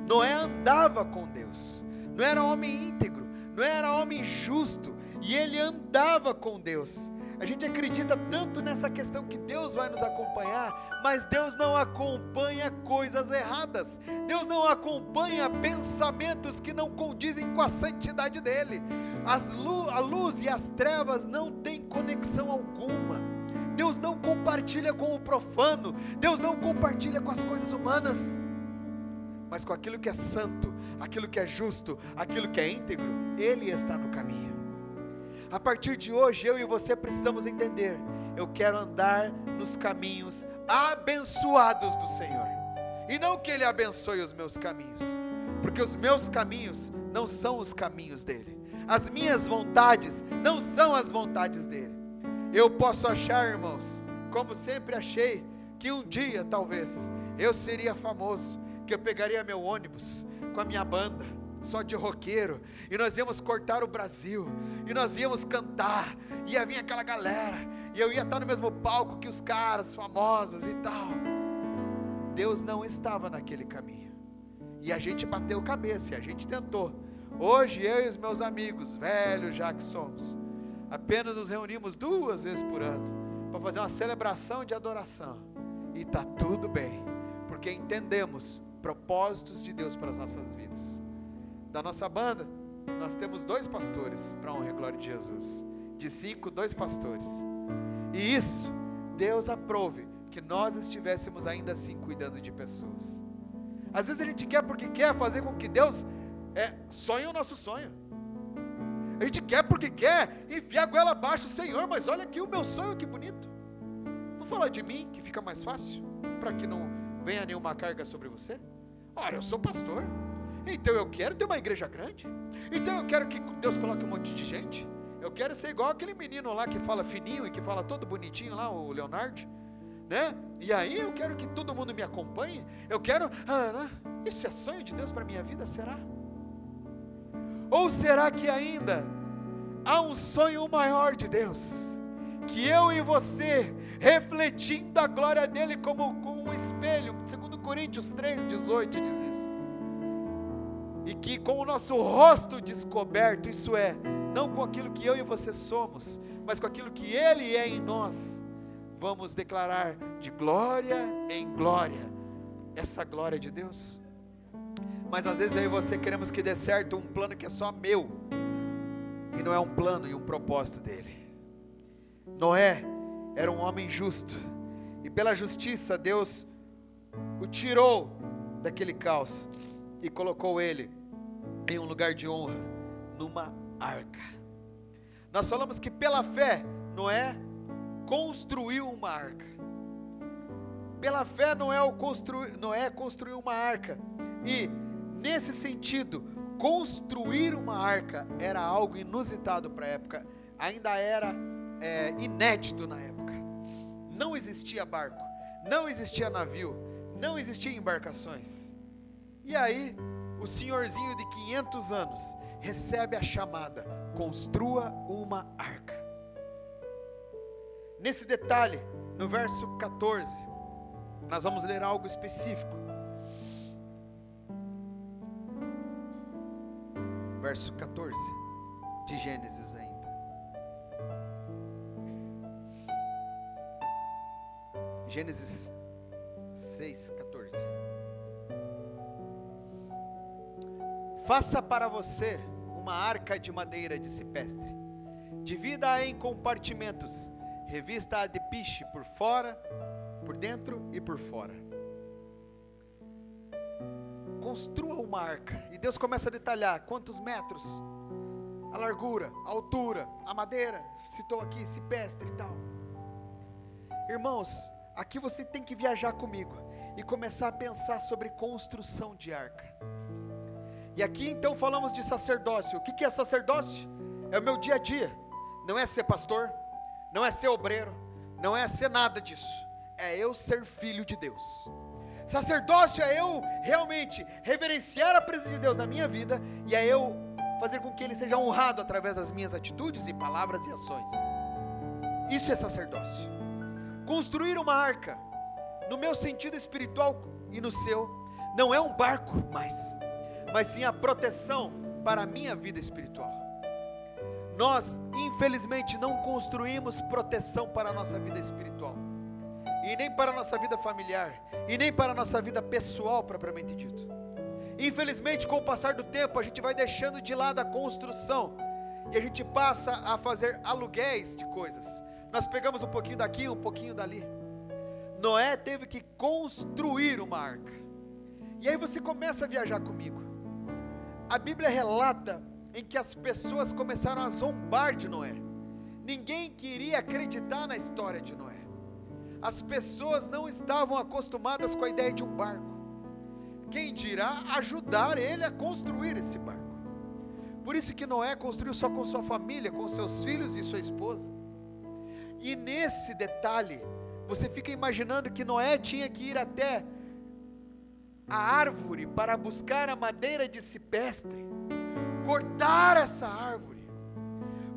Noé andava com Deus, não era homem íntegro, não era homem justo, e ele andava com Deus. A gente acredita tanto nessa questão que Deus vai nos acompanhar, mas Deus não acompanha coisas erradas, Deus não acompanha pensamentos que não condizem com a santidade dele. A luz e as trevas não têm conexão alguma. Deus não compartilha com o profano, Deus não compartilha com as coisas humanas, mas com aquilo que é santo, aquilo que é justo, aquilo que é íntegro, Ele está no caminho. A partir de hoje, eu e você precisamos entender: eu quero andar nos caminhos abençoados do Senhor, e não que Ele abençoe os meus caminhos, porque os meus caminhos não são os caminhos dEle, as minhas vontades não são as vontades dEle. Eu posso achar, irmãos, como sempre achei, que um dia talvez eu seria famoso, que eu pegaria meu ônibus com a minha banda, só de roqueiro, e nós íamos cortar o Brasil, e nós íamos cantar, e ia vir aquela galera, e eu ia estar no mesmo palco que os caras famosos e tal. Deus não estava naquele caminho, e a gente bateu cabeça, e a gente tentou. Hoje eu e os meus amigos, velhos já que somos, apenas nos reunimos 2 vezes por ano, para fazer uma celebração de adoração, e está tudo bem, porque entendemos propósitos de Deus para as nossas vidas. Da nossa banda, nós temos 2 pastores, para a honra e glória de Jesus. De 5, 2 pastores. E isso, Deus aprove que nós estivéssemos ainda assim cuidando de pessoas. Às vezes a gente quer porque quer fazer com que Deus sonhe o nosso sonho. A gente quer porque quer enfiar a goela abaixo, Senhor, mas olha aqui o meu sonho, que bonito. Vou falar de mim, que fica mais fácil, para que não venha nenhuma carga sobre você. Ora, eu sou pastor, então eu quero ter uma igreja grande, então eu quero que Deus coloque um monte de gente, eu quero ser igual aquele menino lá que fala fininho e que fala todo bonitinho lá, o Leonardo, né? E aí eu quero que todo mundo me acompanhe, eu quero, isso é sonho de Deus para a minha vida, será? Ou será que ainda há um sonho maior de Deus, que eu e você, refletindo a glória dele como um espelho, segundo Coríntios 3,18 diz isso, e que com o nosso rosto descoberto, isso é, não com aquilo que eu e você somos, mas com aquilo que Ele é em nós, vamos declarar de glória em glória, essa glória de Deus. Mas às vezes eu e você queremos que dê certo um plano que é só meu, e não é um plano e um propósito dele. Noé era um homem justo, e pela justiça Deus o tirou daquele caos, e colocou ele em um lugar de honra, numa arca. Nós falamos que pela fé, Noé construiu uma arca. Pela fé, Noé construiu uma arca, e nesse sentido, construir uma arca era algo inusitado para a época, ainda era inédito na época. Não existia barco, não existia navio, não existia embarcações. E aí, o senhorzinho de 500 anos recebe a chamada: construa uma arca. Nesse detalhe, no verso 14, nós vamos ler algo específico. Verso 14 de Gênesis ainda. Gênesis 6:14. Faça para você uma arca de madeira de cipestre, divida-a em compartimentos, revista-a de piche por fora, por dentro e por fora. Construa uma arca, e Deus começa a detalhar quantos metros, a largura, a altura, a madeira, citou aqui cipestre e tal. Irmãos, aqui você tem que viajar comigo. e começar a pensar sobre construção de arca. E aqui então falamos de sacerdócio. O que é sacerdócio? É o meu dia a dia. Não é ser pastor, não é ser obreiro, não é ser nada disso. É eu ser filho de Deus. Sacerdócio é eu realmente reverenciar a presença de Deus na minha vida, e é eu fazer com que Ele seja honrado através das minhas atitudes e palavras e ações. Isso é sacerdócio. Construir uma arca, no meu sentido espiritual e no seu, não é um barco mais, mas sim a proteção para a minha vida espiritual. Nós, infelizmente, não construímos proteção para a nossa vida espiritual, e nem para a nossa vida familiar, e nem para a nossa vida pessoal propriamente dito. Infelizmente, com o passar do tempo, a gente vai deixando de lado a construção, e a gente passa a fazer aluguéis de coisas. Nós pegamos um pouquinho daqui, um pouquinho dali. Noé teve que construir uma arca. E aí você começa a viajar comigo. A Bíblia relata em que as pessoas começaram a zombar de Noé. Ninguém queria acreditar na história de Noé. As pessoas não estavam acostumadas com a ideia de um barco. Quem dirá ajudar ele a construir esse barco? Por isso que Noé construiu só com sua família, com seus filhos e sua esposa. E nesse detalhe, você fica imaginando que Noé tinha que ir até a árvore para buscar a madeira de cipestre, cortar essa árvore,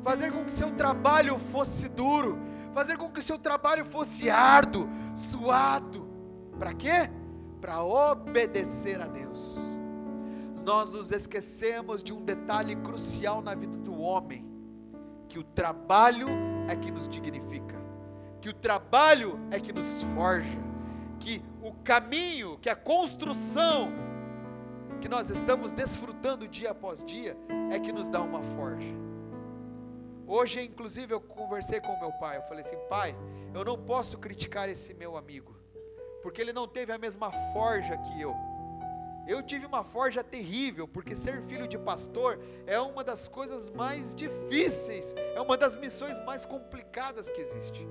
fazer com que seu trabalho fosse duro, fazer com que seu trabalho fosse árduo, suado. Para quê? Para obedecer a Deus. Nós nos esquecemos de um detalhe crucial na vida do homem, que o trabalho é que nos dignifica, que o trabalho é que nos forja, que o caminho, que a construção que nós estamos desfrutando dia após dia é que nos dá uma forja. Hoje, inclusive, eu conversei com o meu pai, eu falei assim: pai, eu não posso criticar esse meu amigo, porque ele não teve a mesma forja que eu. Eu tive uma forja terrível, porque ser filho de pastor é uma das coisas mais difíceis, é uma das missões mais complicadas que existe.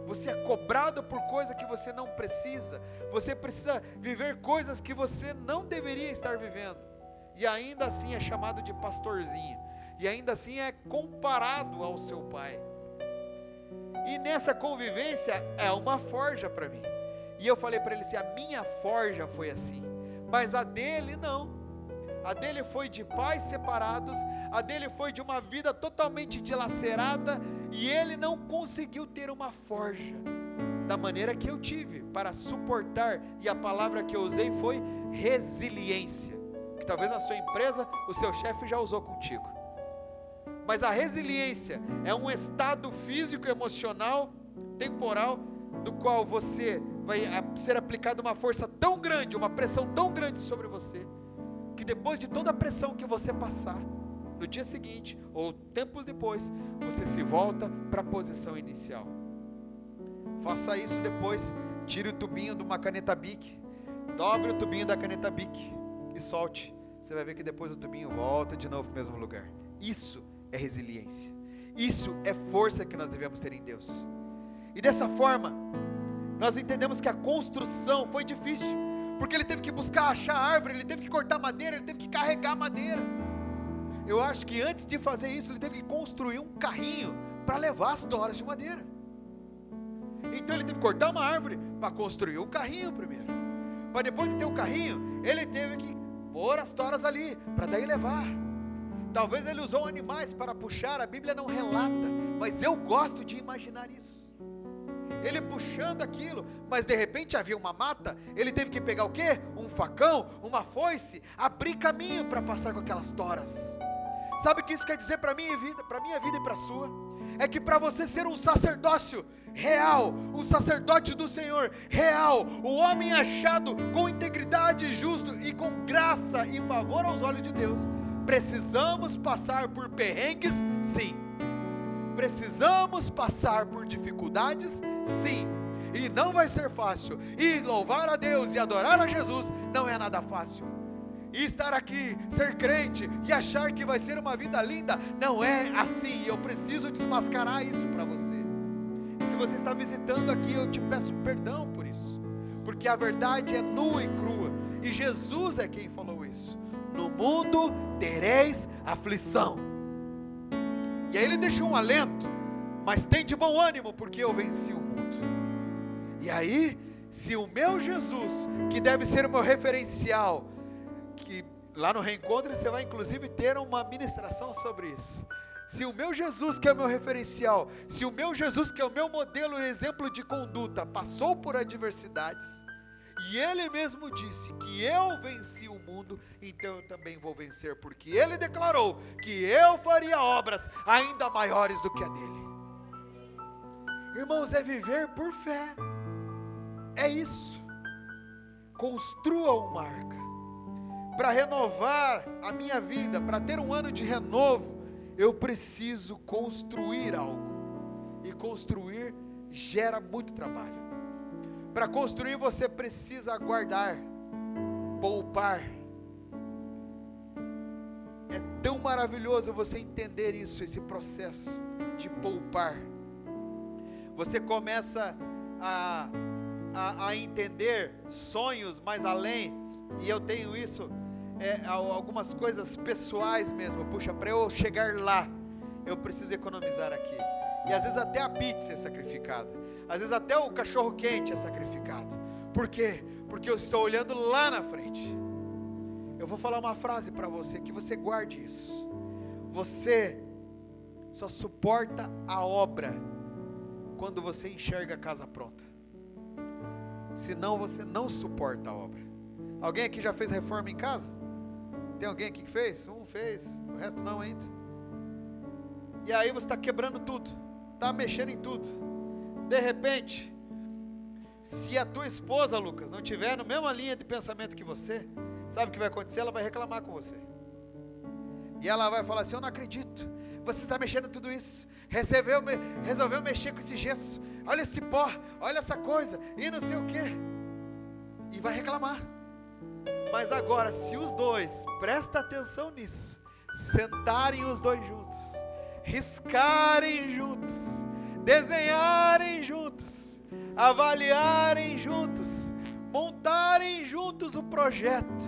Você é cobrado por coisa que você não precisa, você precisa viver coisas que você não deveria estar vivendo, e ainda assim é chamado de pastorzinho, e ainda assim é comparado ao seu pai. E nessa convivência é uma forja para mim. E eu falei para ele assim: a minha forja foi assim, mas a dele não. A dele foi de pais separados, a dele foi de uma vida totalmente dilacerada, e ele não conseguiu ter uma forja da maneira que eu tive para suportar. E a palavra que eu usei foi resiliência, que talvez na sua empresa o seu chefe já usou contigo. Mas a resiliência é um estado físico, emocional, temporal, do qual você vai ser aplicada uma força tão grande, uma pressão tão grande sobre você, que depois de toda a pressão que você passar, no dia seguinte, ou tempos depois, você se volta para a posição inicial. Faça isso depois, tire o tubinho de uma caneta Bic, dobre o tubinho da caneta Bic e solte. Você vai ver que depois o tubinho volta de novo para o mesmo lugar. Isso é resiliência. Isso é força que nós devemos ter em Deus. E dessa forma, nós entendemos que a construção foi difícil, porque ele teve que buscar achar árvore, ele teve que cortar madeira, ele teve que carregar madeira. Eu acho que antes de fazer isso, ele teve que construir um carrinho para levar as toras de madeira. Então ele teve que cortar uma árvore para construir o carrinho primeiro, para depois de ter o carrinho, ele teve que pôr as toras ali, para daí levar. Talvez ele usou animais para puxar, a Bíblia não relata, mas eu gosto de imaginar isso. Ele puxando aquilo, mas de repente havia uma mata, ele teve que pegar o quê? Um facão, uma foice, abrir caminho para passar com aquelas toras. Sabe o que isso quer dizer para a minha vida e para a sua? É que para você ser um sacerdócio real, um sacerdote do Senhor real, o homem achado com integridade, justo e com graça e favor aos olhos de Deus, precisamos passar por perrengues, sim. Precisamos passar por dificuldades, sim. E não vai ser fácil. E louvar a Deus e adorar a Jesus não é nada fácil. E estar aqui, ser crente e achar que vai ser uma vida linda, não é assim. Eu preciso desmascarar isso para você. E se você está visitando aqui, eu te peço perdão por isso. porque a verdade é nua e crua, e Jesus é quem falou isso. No mundo tereis aflição. E aí ele deixou um alento, mas tem de bom ânimo, porque eu venci o mundo. E aí, se o meu Jesus, que deve ser o meu referencial, que lá no Reencontro você vai inclusive ter uma ministração sobre isso. Se o meu Jesus, que é o meu referencial, se o meu Jesus, que é o meu modelo e exemplo de conduta, passou por adversidades, e ele mesmo disse que eu venci o mundo, então eu também vou vencer, porque ele declarou que eu faria obras ainda maiores do que a dele. Irmãos, é viver por fé, é isso. Construa uma arca, para renovar a minha vida, para ter um ano de renovo, eu preciso construir algo, e construir gera muito trabalho. Para construir você precisa guardar, poupar. É tão maravilhoso você entender isso, esse processo de poupar. Você começa a entender sonhos mais além, e eu tenho isso, algumas coisas pessoais mesmo. Puxa, para eu chegar lá, eu preciso economizar aqui. E às vezes até a pizza é sacrificada, às vezes até o cachorro quente é sacrificado. Por quê? Porque eu estou olhando lá na frente. Eu vou falar uma frase para você, que você guarde isso. Você só suporta a obra quando você enxerga a casa pronta. Senão você não suporta a obra. Alguém aqui já fez reforma em casa? Tem alguém aqui que fez? Um fez, o resto não ainda. E aí você está quebrando tudo, está mexendo em tudo. De repente, se a tua esposa, Lucas, não tiver na mesma linha de pensamento que você, sabe o que vai acontecer? Ela vai reclamar com você. E ela vai falar assim: eu não acredito, você está mexendo tudo isso, resolveu mexer com esse gesso, olha esse pó, olha essa coisa, e não sei o que. E vai reclamar. Mas agora, se os dois, presta atenção nisso, sentarem os dois juntos, riscarem juntos, desenharem juntos, avaliarem juntos, montarem juntos o projeto,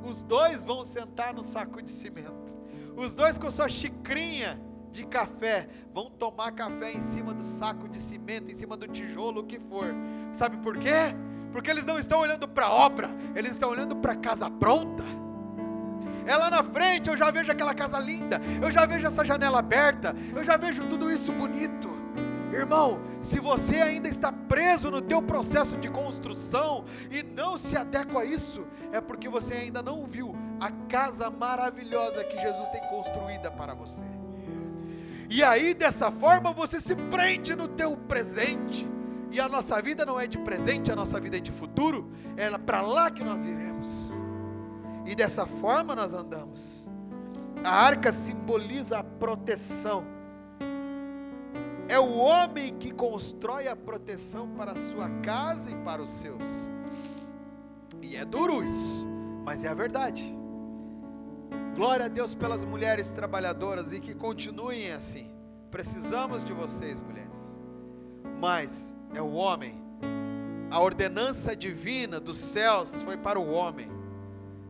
os dois vão sentar no saco de cimento, os dois com sua xicrinha de café, vão tomar café em cima do saco de cimento, em cima do tijolo, o que for. Sabe por quê? Porque eles não estão olhando para a obra, eles estão olhando para a casa pronta. É lá na frente, eu já vejo aquela casa linda, eu já vejo essa janela aberta, eu já vejo tudo isso bonito. Irmão, se você ainda está preso no teu processo de construção e não se adequa a isso, é porque você ainda não viu a casa maravilhosa que Jesus tem construída para você. E aí, dessa forma, você se prende no teu presente. E a nossa vida não é de presente, a nossa vida é de futuro, é para lá que nós iremos. E dessa forma nós andamos. A arca simboliza a proteção. É o homem que constrói a proteção para a sua casa e para os seus. E é duro isso, mas é a verdade. Glória a Deus pelas mulheres trabalhadoras, e que continuem assim. Precisamos de vocês, mulheres. Mas é o homem. A ordenança divina dos céus foi para o homem.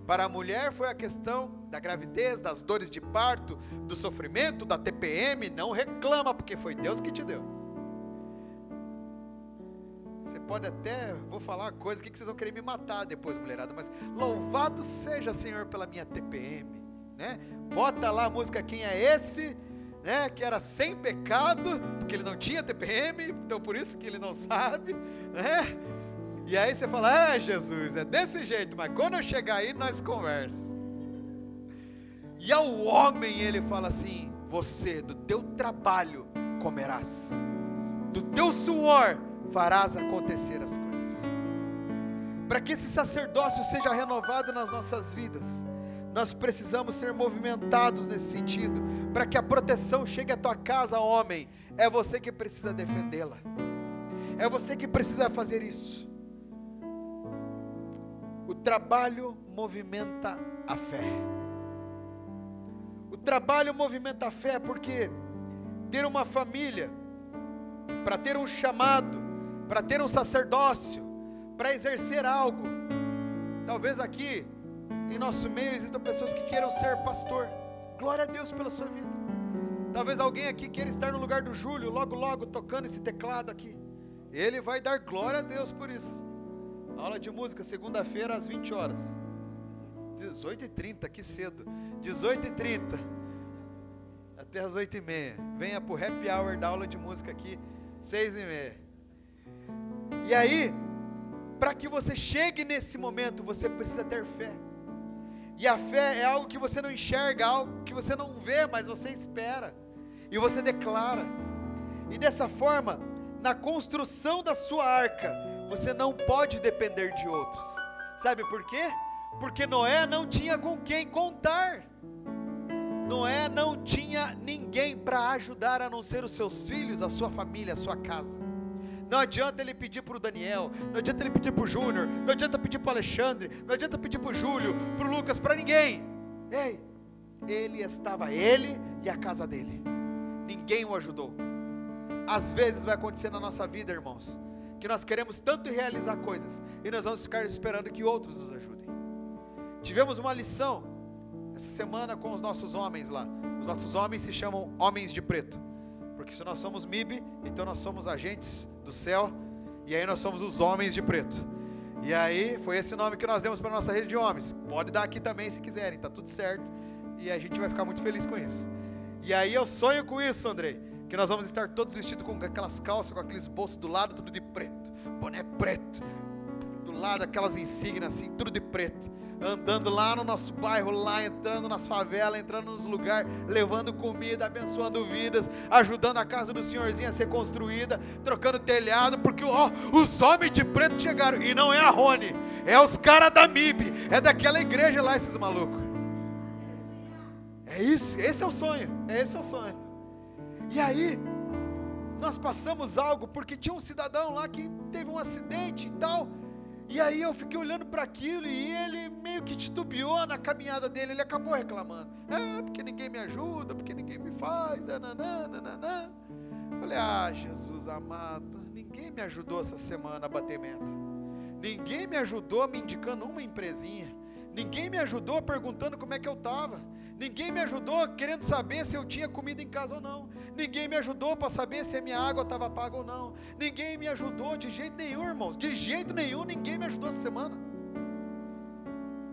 Para a mulher foi a questão da gravidez, das dores de parto, do sofrimento, da TPM. Não reclama, porque foi Deus que te deu. Você pode até, vou falar uma coisa que vocês vão querer me matar depois, mulherada, mas louvado seja, Senhor, pela minha TPM, né? Bota lá a música Quem é Esse, né? Que era sem pecado, porque ele não tinha TPM, então por isso que ele não sabe, né? E aí você fala: Jesus, é desse jeito, mas quando eu chegar aí nós conversamos. E ao homem ele fala assim: você do teu trabalho comerás, do teu suor farás acontecer as coisas. Para que esse sacerdócio seja renovado nas nossas vidas, nós precisamos ser movimentados nesse sentido. Para que a proteção chegue à tua casa, homem, é você que precisa defendê-la, é você que precisa fazer isso. O trabalho movimenta a fé. O trabalho movimenta a fé, porque ter uma família, para ter um chamado, para ter um sacerdócio, para exercer algo. Talvez aqui, em nosso meio, existam pessoas que queiram ser pastor. Glória a Deus pela sua vida. Talvez alguém aqui queira estar no lugar do Júlio, logo, logo, tocando esse teclado aqui. Ele vai dar glória a Deus por isso. Aula de música, segunda-feira, às 20 horas. 18h30, que cedo. 18h30. Até às 8h30. Venha pro happy hour da aula de música aqui, 6h30. E aí, para que você chegue nesse momento, você precisa ter fé. E a fé é algo que você não enxerga, algo que você não vê, mas você espera. E você declara. E dessa forma, na construção da sua arca, você não pode depender de outros. Sabe por quê? Porque Noé não tinha com quem contar. Noé não tinha ninguém para ajudar a não ser os seus filhos, a sua família, a sua casa. Não adianta ele pedir para o Daniel, não adianta ele pedir para o Júnior, não adianta pedir para o Alexandre, não adianta pedir para o Júlio, para o Lucas, para ninguém. Ei, ele e a casa dele. Ninguém o ajudou. Às vezes vai acontecer na nossa vida, irmãos, que nós queremos tanto realizar coisas e nós vamos ficar esperando que outros nos ajudem. Tivemos uma lição essa semana com os nossos homens lá. Os nossos homens se chamam Homens de Preto, porque se nós somos MIB, então nós somos agentes do céu, e aí nós somos os Homens de Preto. E aí foi esse nome que nós demos para a nossa rede de homens. Pode dar aqui também se quiserem, tá tudo certo, e a gente vai ficar muito feliz com isso. E aí eu sonho com isso, Andrei, que nós vamos estar todos vestidos com aquelas calças, com aqueles bolsos do lado, tudo de preto, boné preto, do lado aquelas insígnias assim, tudo de preto, andando lá no nosso bairro, lá entrando nas favelas, entrando nos lugares, levando comida, abençoando vidas, ajudando a casa do senhorzinho a ser construída, trocando telhado, porque os homens de preto chegaram, e não é a Rony, é os caras da MIB, é daquela igreja lá, esses malucos. É isso, esse é o sonho, E aí, nós passamos algo, porque tinha um cidadão lá que teve um acidente e tal, e aí eu fiquei olhando para aquilo, e ele meio que titubeou na caminhada dele, ele acabou reclamando, porque ninguém me ajuda, porque ninguém me faz, nananana. Falei, Jesus amado, ninguém me ajudou essa semana a bater meta, ninguém me ajudou me indicando uma empresinha, ninguém me ajudou perguntando como é que eu estava, ninguém me ajudou querendo saber se eu tinha comida em casa ou não, ninguém me ajudou para saber se a minha água estava paga ou não, ninguém me ajudou de jeito nenhum, irmãos, de jeito nenhum, ninguém me ajudou essa semana.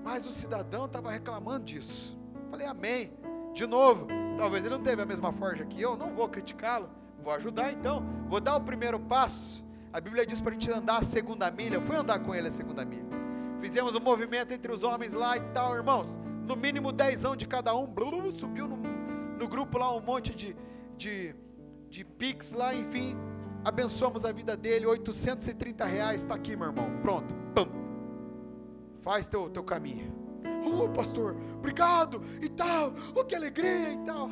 Mas o cidadão estava reclamando disso. Falei, amém. De novo, talvez ele não teve a mesma forja que eu, não vou criticá-lo, vou ajudar então, vou dar o primeiro passo. A Bíblia diz para a gente andar a segunda milha, eu fui andar com ele a segunda milha, fizemos um movimento entre os homens lá e tal, irmãos, no mínimo 10 de cada um, subiu no grupo lá um monte de pix lá, enfim, abençoamos a vida dele, R$830, está aqui meu irmão, pronto, pum, faz teu caminho. Pastor, obrigado e tal, que alegria e tal.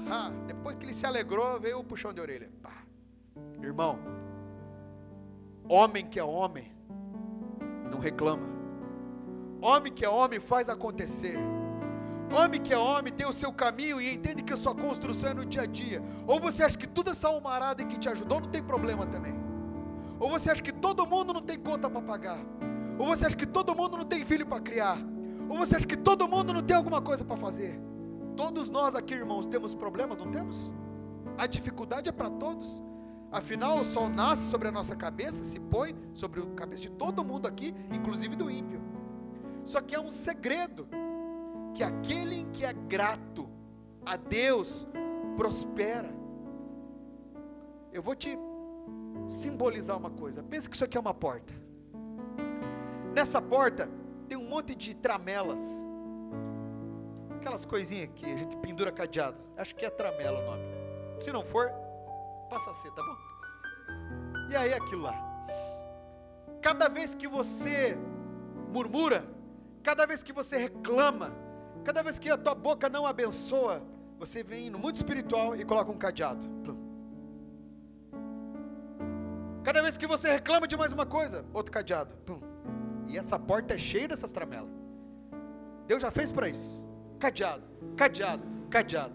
Depois que ele se alegrou, veio o puxão de orelha. Irmão, homem que é homem não reclama, homem que é homem faz acontecer, homem que é homem tem o seu caminho e entende que a sua construção é no dia a dia. Ou você acha que toda essa almarada que te ajudou não tem problema também, ou você acha que todo mundo não tem conta para pagar, ou você acha que todo mundo não tem filho para criar, ou você acha que todo mundo não tem alguma coisa para fazer? Todos nós aqui, irmãos, temos problemas, não temos? A dificuldade é para todos. Afinal, o sol nasce sobre a nossa cabeça, se põe sobre a cabeça de todo mundo aqui, inclusive do ímpio. Só que é um segredo, que aquele que é grato a Deus prospera. Eu vou te simbolizar uma coisa. Pensa que isso aqui é uma porta. Nessa porta tem um monte de tramelas, aquelas coisinhas que a gente pendura cadeado, acho que é tramela o nome, se não for, passa a ser, tá bom? E aí aquilo lá, cada vez que você murmura, cada vez que você reclama, cada vez que a tua boca não abençoa, você vem no mundo espiritual e coloca um cadeado. Cada vez que você reclama de mais uma coisa, outro cadeado. E essa porta é cheia dessas tramelas. Deus já fez para isso. Cadeado, cadeado, cadeado.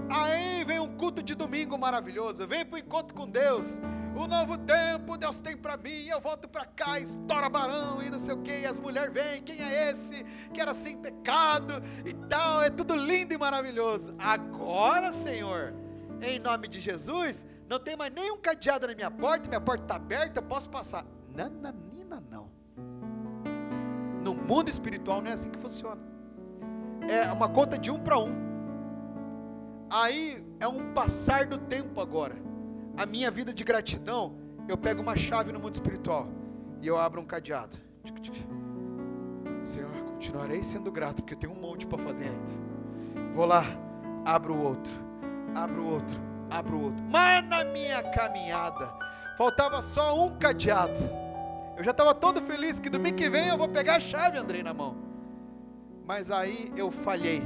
Aí vem um culto de domingo maravilhoso, vem para o encontro com Deus, o novo tempo Deus tem para mim, eu volto para cá, estoura barão e não sei o que, e as mulheres vêm, quem é esse, que era sem pecado e tal, é tudo lindo e maravilhoso. Agora, Senhor, em nome de Jesus, não tem mais nenhum cadeado na minha porta está aberta, eu posso passar. Nananina, não. No mundo espiritual não é assim que funciona, é uma conta de 1 para 1. Aí é um passar do tempo agora. A minha vida de gratidão, eu pego uma chave no mundo espiritual e eu abro um cadeado. Senhor, continuarei sendo grato, porque eu tenho um monte para fazer ainda. Vou lá, abro o outro, abro o outro, abro o outro. Mas na minha caminhada, faltava só um cadeado. Eu já estava todo feliz que domingo que vem eu vou pegar a chave, Andrei, na mão. Mas aí eu falhei,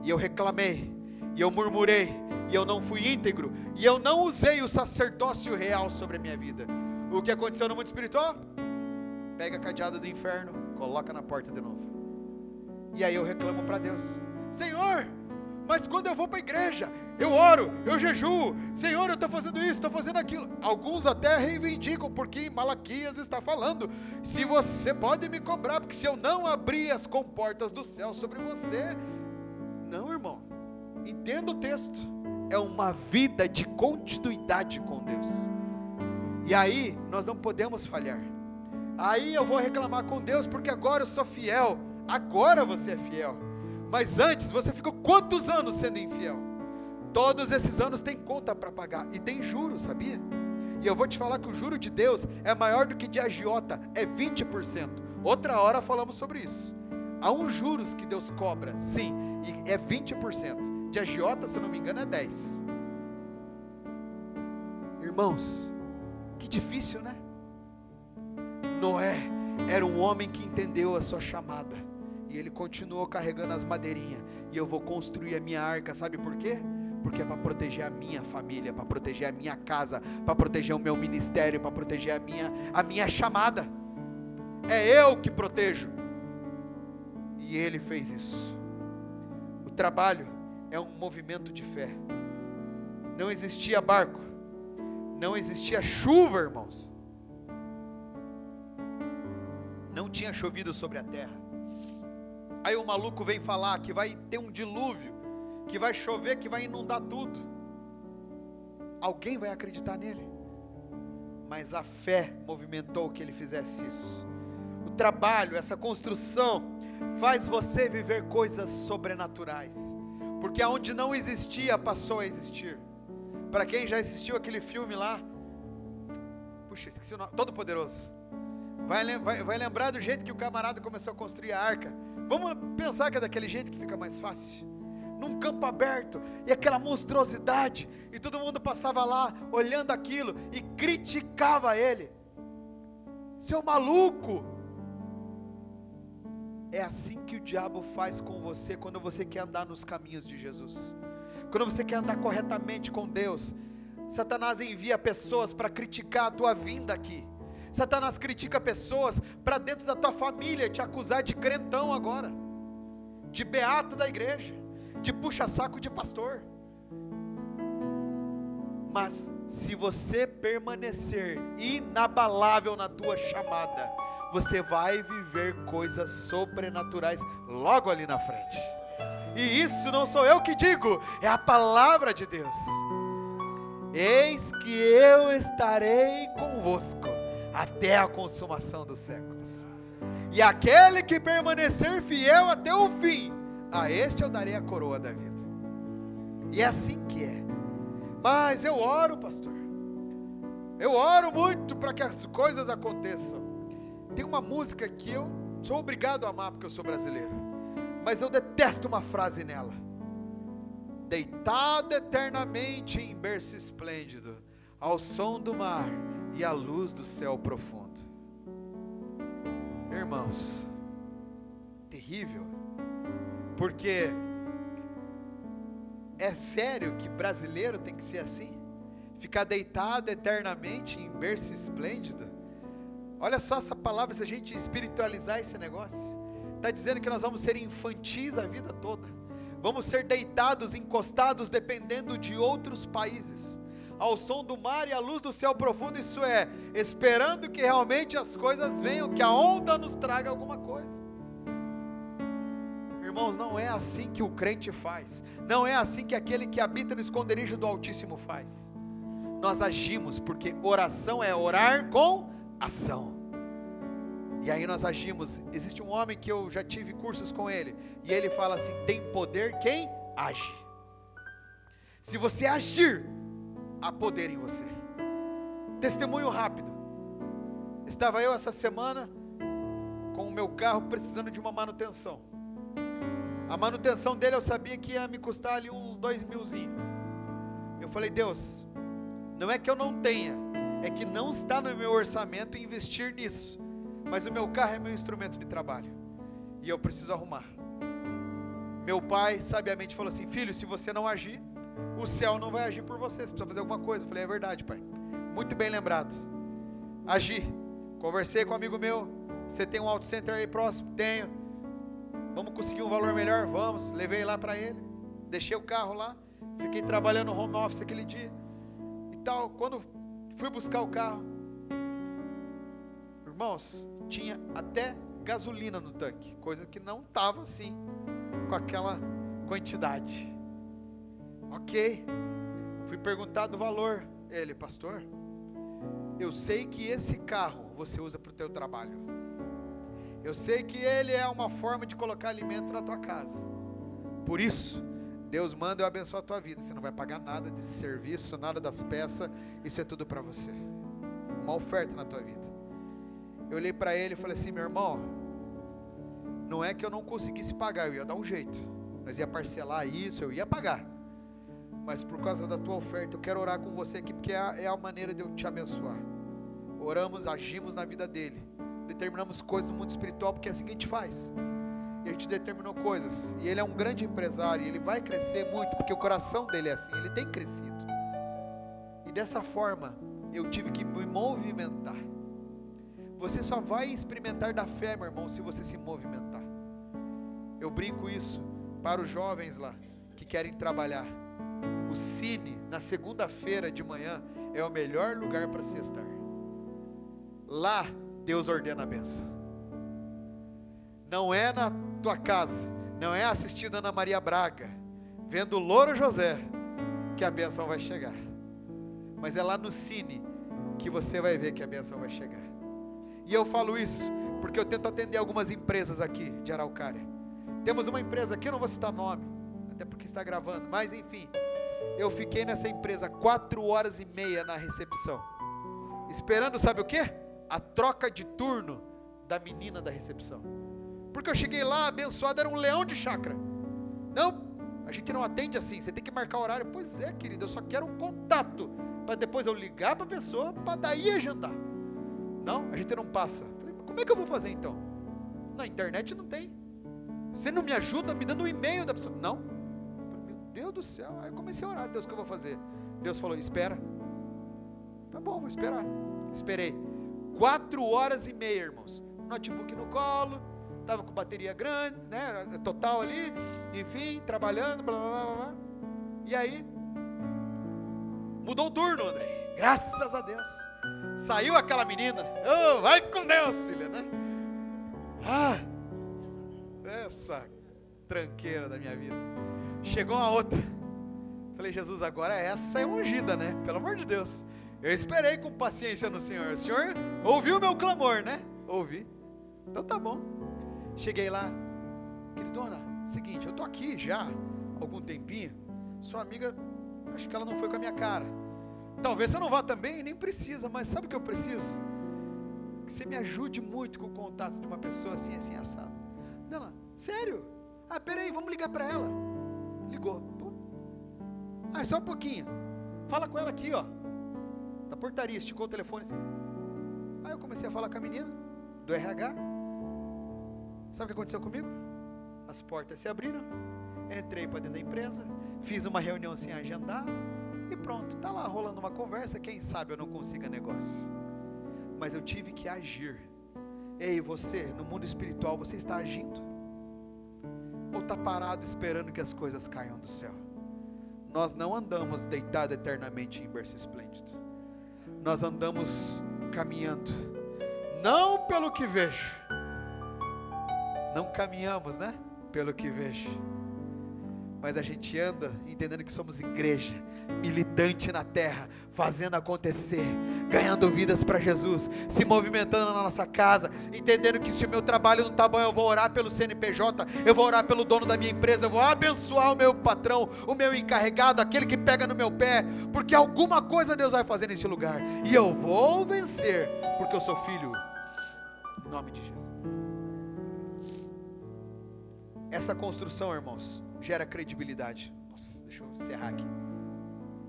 e eu reclamei, e eu murmurei, e eu não fui íntegro, e eu não usei o sacerdócio real sobre a minha vida. O que aconteceu no mundo espiritual? Pega a cadeado do inferno, coloca na porta de novo. E aí eu reclamo para Deus: Senhor, mas quando eu vou para a igreja, eu oro, eu jejuo, Senhor, eu estou fazendo isso, estou fazendo aquilo. Alguns até reivindicam, porque Malaquias está falando, se você pode me cobrar, porque se eu não abrir as comportas do céu sobre você. Não, irmão, entenda o texto, é uma vida de continuidade com Deus. E aí nós não podemos falhar. Aí eu vou reclamar com Deus, porque agora eu sou fiel. Agora você é fiel, mas antes você ficou quantos anos sendo infiel? Todos esses anos tem conta para pagar, e tem juros, sabia? E eu vou te falar que o juro de Deus é maior do que de agiota, é 20%. Outra hora falamos sobre isso. Há uns juros que Deus cobra, sim, e é 20%. De agiota, se eu não me engano, é 10%. Irmãos, que difícil, né? Noé era um homem que entendeu a sua chamada, e ele continuou carregando as madeirinhas. E eu vou construir a minha arca, sabe por quê? Porque é para proteger a minha família, para proteger a minha casa, para proteger o meu ministério, para proteger a minha chamada. É eu que protejo. E ele fez isso. O trabalho é um movimento de fé. Não existia barco, não existia chuva, irmãos. Não tinha chovido sobre a terra. Aí o maluco vem falar que vai ter um dilúvio, que vai chover, que vai inundar tudo. Alguém vai acreditar nele? Mas a fé movimentou que ele fizesse isso. O trabalho, essa construção, faz você viver coisas sobrenaturais, porque aonde não existia, passou a existir. Para quem já assistiu aquele filme lá, puxa, esqueci o nome, Todo Poderoso, vai lembrar do jeito que o camarada começou a construir a arca. Vamos pensar que é daquele jeito que fica mais fácil, num campo aberto, e aquela monstruosidade, e todo mundo passava lá, olhando aquilo, e criticava ele: seu maluco. É assim que o diabo faz com você, quando você quer andar nos caminhos de Jesus, quando você quer andar corretamente com Deus. Satanás envia pessoas para criticar a tua vinda aqui. Satanás critica pessoas para dentro da tua família te acusar de crentão agora, de beato da igreja, de puxa-saco de pastor. Mas se você permanecer inabalável na tua chamada, você vai viver coisas sobrenaturais logo ali na frente. E isso não sou eu que digo, é a palavra de Deus. Eis que eu estarei convosco até a consumação dos séculos. E aquele que permanecer fiel até o fim, a este eu darei a coroa da vida. E é assim que é. Mas eu oro, pastor, eu oro muito para que as coisas aconteçam. Tem uma música que eu sou obrigado a amar porque eu sou brasileiro, mas eu detesto uma frase nela: deitado eternamente em berço esplêndido, ao som do mar e à luz do céu profundo. Irmãos, terrível, porque é sério que brasileiro tem que ser assim? Ficar deitado eternamente em berço esplêndido? Olha só essa palavra, se a gente espiritualizar esse negócio, está dizendo que nós vamos ser infantis a vida toda, Vamos ser deitados, encostados, dependendo de outros países, ao som do mar e à luz do céu profundo, isso é, esperando que realmente as coisas venham, que a onda nos traga alguma coisa. Irmãos, não é assim que o crente faz, não é assim que aquele que habita no esconderijo do Altíssimo faz. Nós agimos, porque oração é orar com ação, e aí nós agimos. Existe um homem que eu já tive cursos com ele, e ele fala assim: tem poder quem age. Se você agir, há poder em você. Testemunho rápido, estava eu essa semana com o meu carro precisando de uma manutenção. A manutenção dele eu sabia que ia me custar ali uns 2.000. Eu falei: Deus, não é que eu não tenha, é que não está no meu orçamento investir nisso, mas o meu carro é meu instrumento de trabalho, e eu preciso arrumar. Meu pai sabiamente falou assim: filho, se você não agir, o céu não vai agir por você, você precisa fazer alguma coisa. Eu falei: é verdade, pai, muito bem lembrado. Agi, conversei com um amigo meu: você tem um auto center aí próximo? Tenho. Vamos conseguir um valor melhor? Vamos. Levei lá para ele, deixei o carro lá, fiquei trabalhando no home office aquele dia e tal. Quando fui buscar o carro, irmãos, tinha até gasolina no tanque, coisa que não estava assim, com aquela quantidade. Ok, fui perguntar do valor. Ele: pastor, eu sei que esse carro você usa para o teu trabalho, eu sei que ele é uma forma de colocar alimento na tua casa, por isso Deus manda eu abençoar a tua vida, você não vai pagar nada de serviço, nada das peças, isso é tudo para você, uma oferta na tua vida. Eu olhei para ele e falei assim: meu irmão, não é que eu não conseguisse pagar, eu ia dar um jeito, nós ia parcelar isso, eu ia pagar, mas por causa da tua oferta, eu quero orar com você aqui, porque é a maneira de eu te abençoar. Oramos, agimos na vida dele, determinamos coisas no mundo espiritual, porque é assim que a gente faz, e a gente determinou coisas, e ele é um grande empresário, e ele vai crescer muito, porque o coração dele é assim, ele tem crescido, e dessa forma, eu tive que me movimentar. Você só vai experimentar da fé, meu irmão, se você se movimentar. Eu brinco isso para os jovens lá, que querem trabalhar. O Cine, na segunda-feira de manhã, é o melhor lugar para se estar. Lá, Deus ordena a bênção. Não é na tua casa, não é assistindo Ana Maria Braga, vendo o Louro José, que a bênção vai chegar. Mas é lá no Cine que você vai ver que a bênção vai chegar. E eu falo isso porque eu tento atender algumas empresas aqui de Araucária. Temos uma empresa aqui, eu não vou citar nome, até porque está gravando, mas enfim, eu fiquei nessa empresa 4h30 na recepção, esperando, sabe o quê? A troca de turno da menina da recepção, porque eu cheguei lá abençoado, era um leão de chácara. Não, a gente não atende assim, você tem que marcar horário. Pois é, querido, eu só quero um contato, para depois eu ligar para a pessoa, para daí agendar. Não, a gente não passa. Falei: mas como é que eu vou fazer então? Na internet não tem. Você não me ajuda me dando um e-mail da pessoa? Não. Falei: meu Deus do céu. Aí eu comecei a orar: Deus, o que eu vou fazer? Deus falou: espera. Tá bom, vou esperar. Esperei 4h30, irmãos. Notebook no colo, estava com bateria grande, né, total ali, enfim, trabalhando, blá blá blá blá. E aí mudou o turno, André, graças a Deus. Saiu aquela menina: oh, vai com Deus, filha, né? Ah, essa tranqueira da minha vida. Chegou a outra. Falei: Jesus, agora essa é ungida, né? Pelo amor de Deus. Eu esperei com paciência no Senhor. O Senhor ouviu o meu clamor, né? Ouvi. Então tá bom. Cheguei lá: queridona, seguinte, eu tô aqui já há algum tempinho. Sua amiga, acho que ela não foi com a minha cara. Talvez você não vá também, nem precisa, mas sabe o que eu preciso? Que você me ajude muito com o contato de uma pessoa assim, assim, assado. Ela: sério? Ah, peraí, vamos ligar para ela. Ligou. Pô. Ah, só um pouquinho. Fala com ela aqui, ó, da portaria. Esticou o telefone assim. Aí eu comecei a falar com a menina do RH. Sabe o que aconteceu comigo? As portas se abriram, entrei para dentro da empresa, fiz uma reunião sem agendar, e pronto, está lá rolando uma conversa. Quem sabe eu não consiga negócio, mas eu tive que agir. Ei, você, no mundo espiritual, você está agindo? ou está parado esperando que as coisas caiam do céu? Nós não andamos deitados eternamente em berço esplêndido. Nós andamos caminhando, não pelo que vejo. Não caminhamos, né? Pelo que vejo. Mas a gente anda entendendo que somos igreja, militante na terra, fazendo acontecer, ganhando vidas para Jesus, se movimentando na nossa casa, entendendo que se o meu trabalho não está bom, eu vou orar pelo CNPJ, eu vou orar pelo dono da minha empresa, eu vou abençoar o meu patrão, o meu encarregado, aquele que pega no meu pé, porque alguma coisa Deus vai fazer nesse lugar, e eu vou vencer, porque eu sou filho, em nome de Jesus. Essa construção, irmãos, gera credibilidade. Nossa, deixa eu encerrar aqui.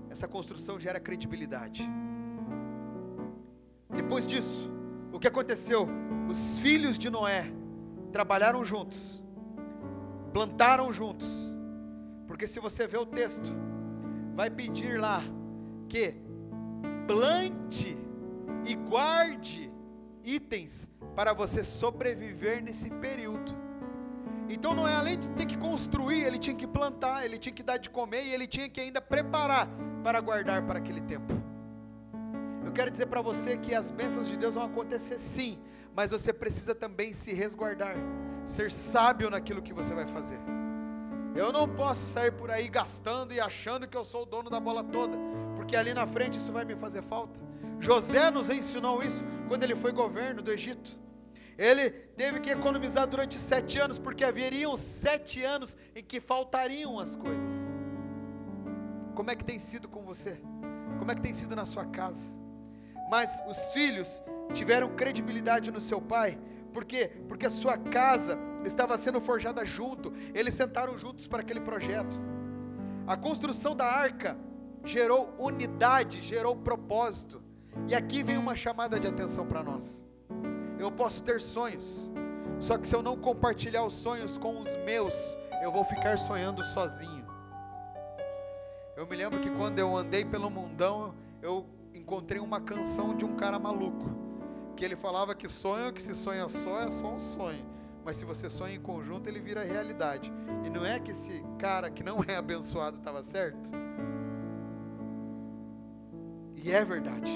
Essa construção gera credibilidade. Depois disso, o que aconteceu? Os filhos de Noé trabalharam juntos, plantaram juntos, porque se você ver o texto, vai pedir lá que plante e guarde itens para você sobreviver nesse período. Então Noé, além de ter que construir, ele tinha que plantar, ele tinha que dar de comer e ele tinha que ainda preparar para guardar para aquele tempo. Eu quero dizer para você que as bênçãos de Deus vão acontecer sim, mas você precisa também se resguardar, ser sábio naquilo que você vai fazer. Eu não posso sair por aí gastando e achando que eu sou o dono da bola toda, porque ali na frente isso vai me fazer falta. José nos ensinou isso quando ele foi governo do Egito. Ele teve que economizar durante 7 anos, porque haveriam 7 anos em que faltariam as coisas. Como é que tem sido com você? Como é que tem sido na sua casa? Mas os filhos tiveram credibilidade no seu pai. Por quê? Porque a sua casa estava sendo forjada junto. Eles sentaram juntos para aquele projeto. A construção da arca gerou unidade, gerou propósito. E aqui vem uma chamada de atenção para nós. Eu posso ter sonhos, só que se eu não compartilhar os sonhos com os meus, eu vou ficar sonhando sozinho. Eu me lembro que quando eu andei pelo mundão, eu encontrei uma canção de um cara maluco, que ele falava que sonho que se sonha só é só um sonho, mas se você sonha em conjunto ele vira realidade. E não é que esse cara que não é abençoado estava certo? E é verdade.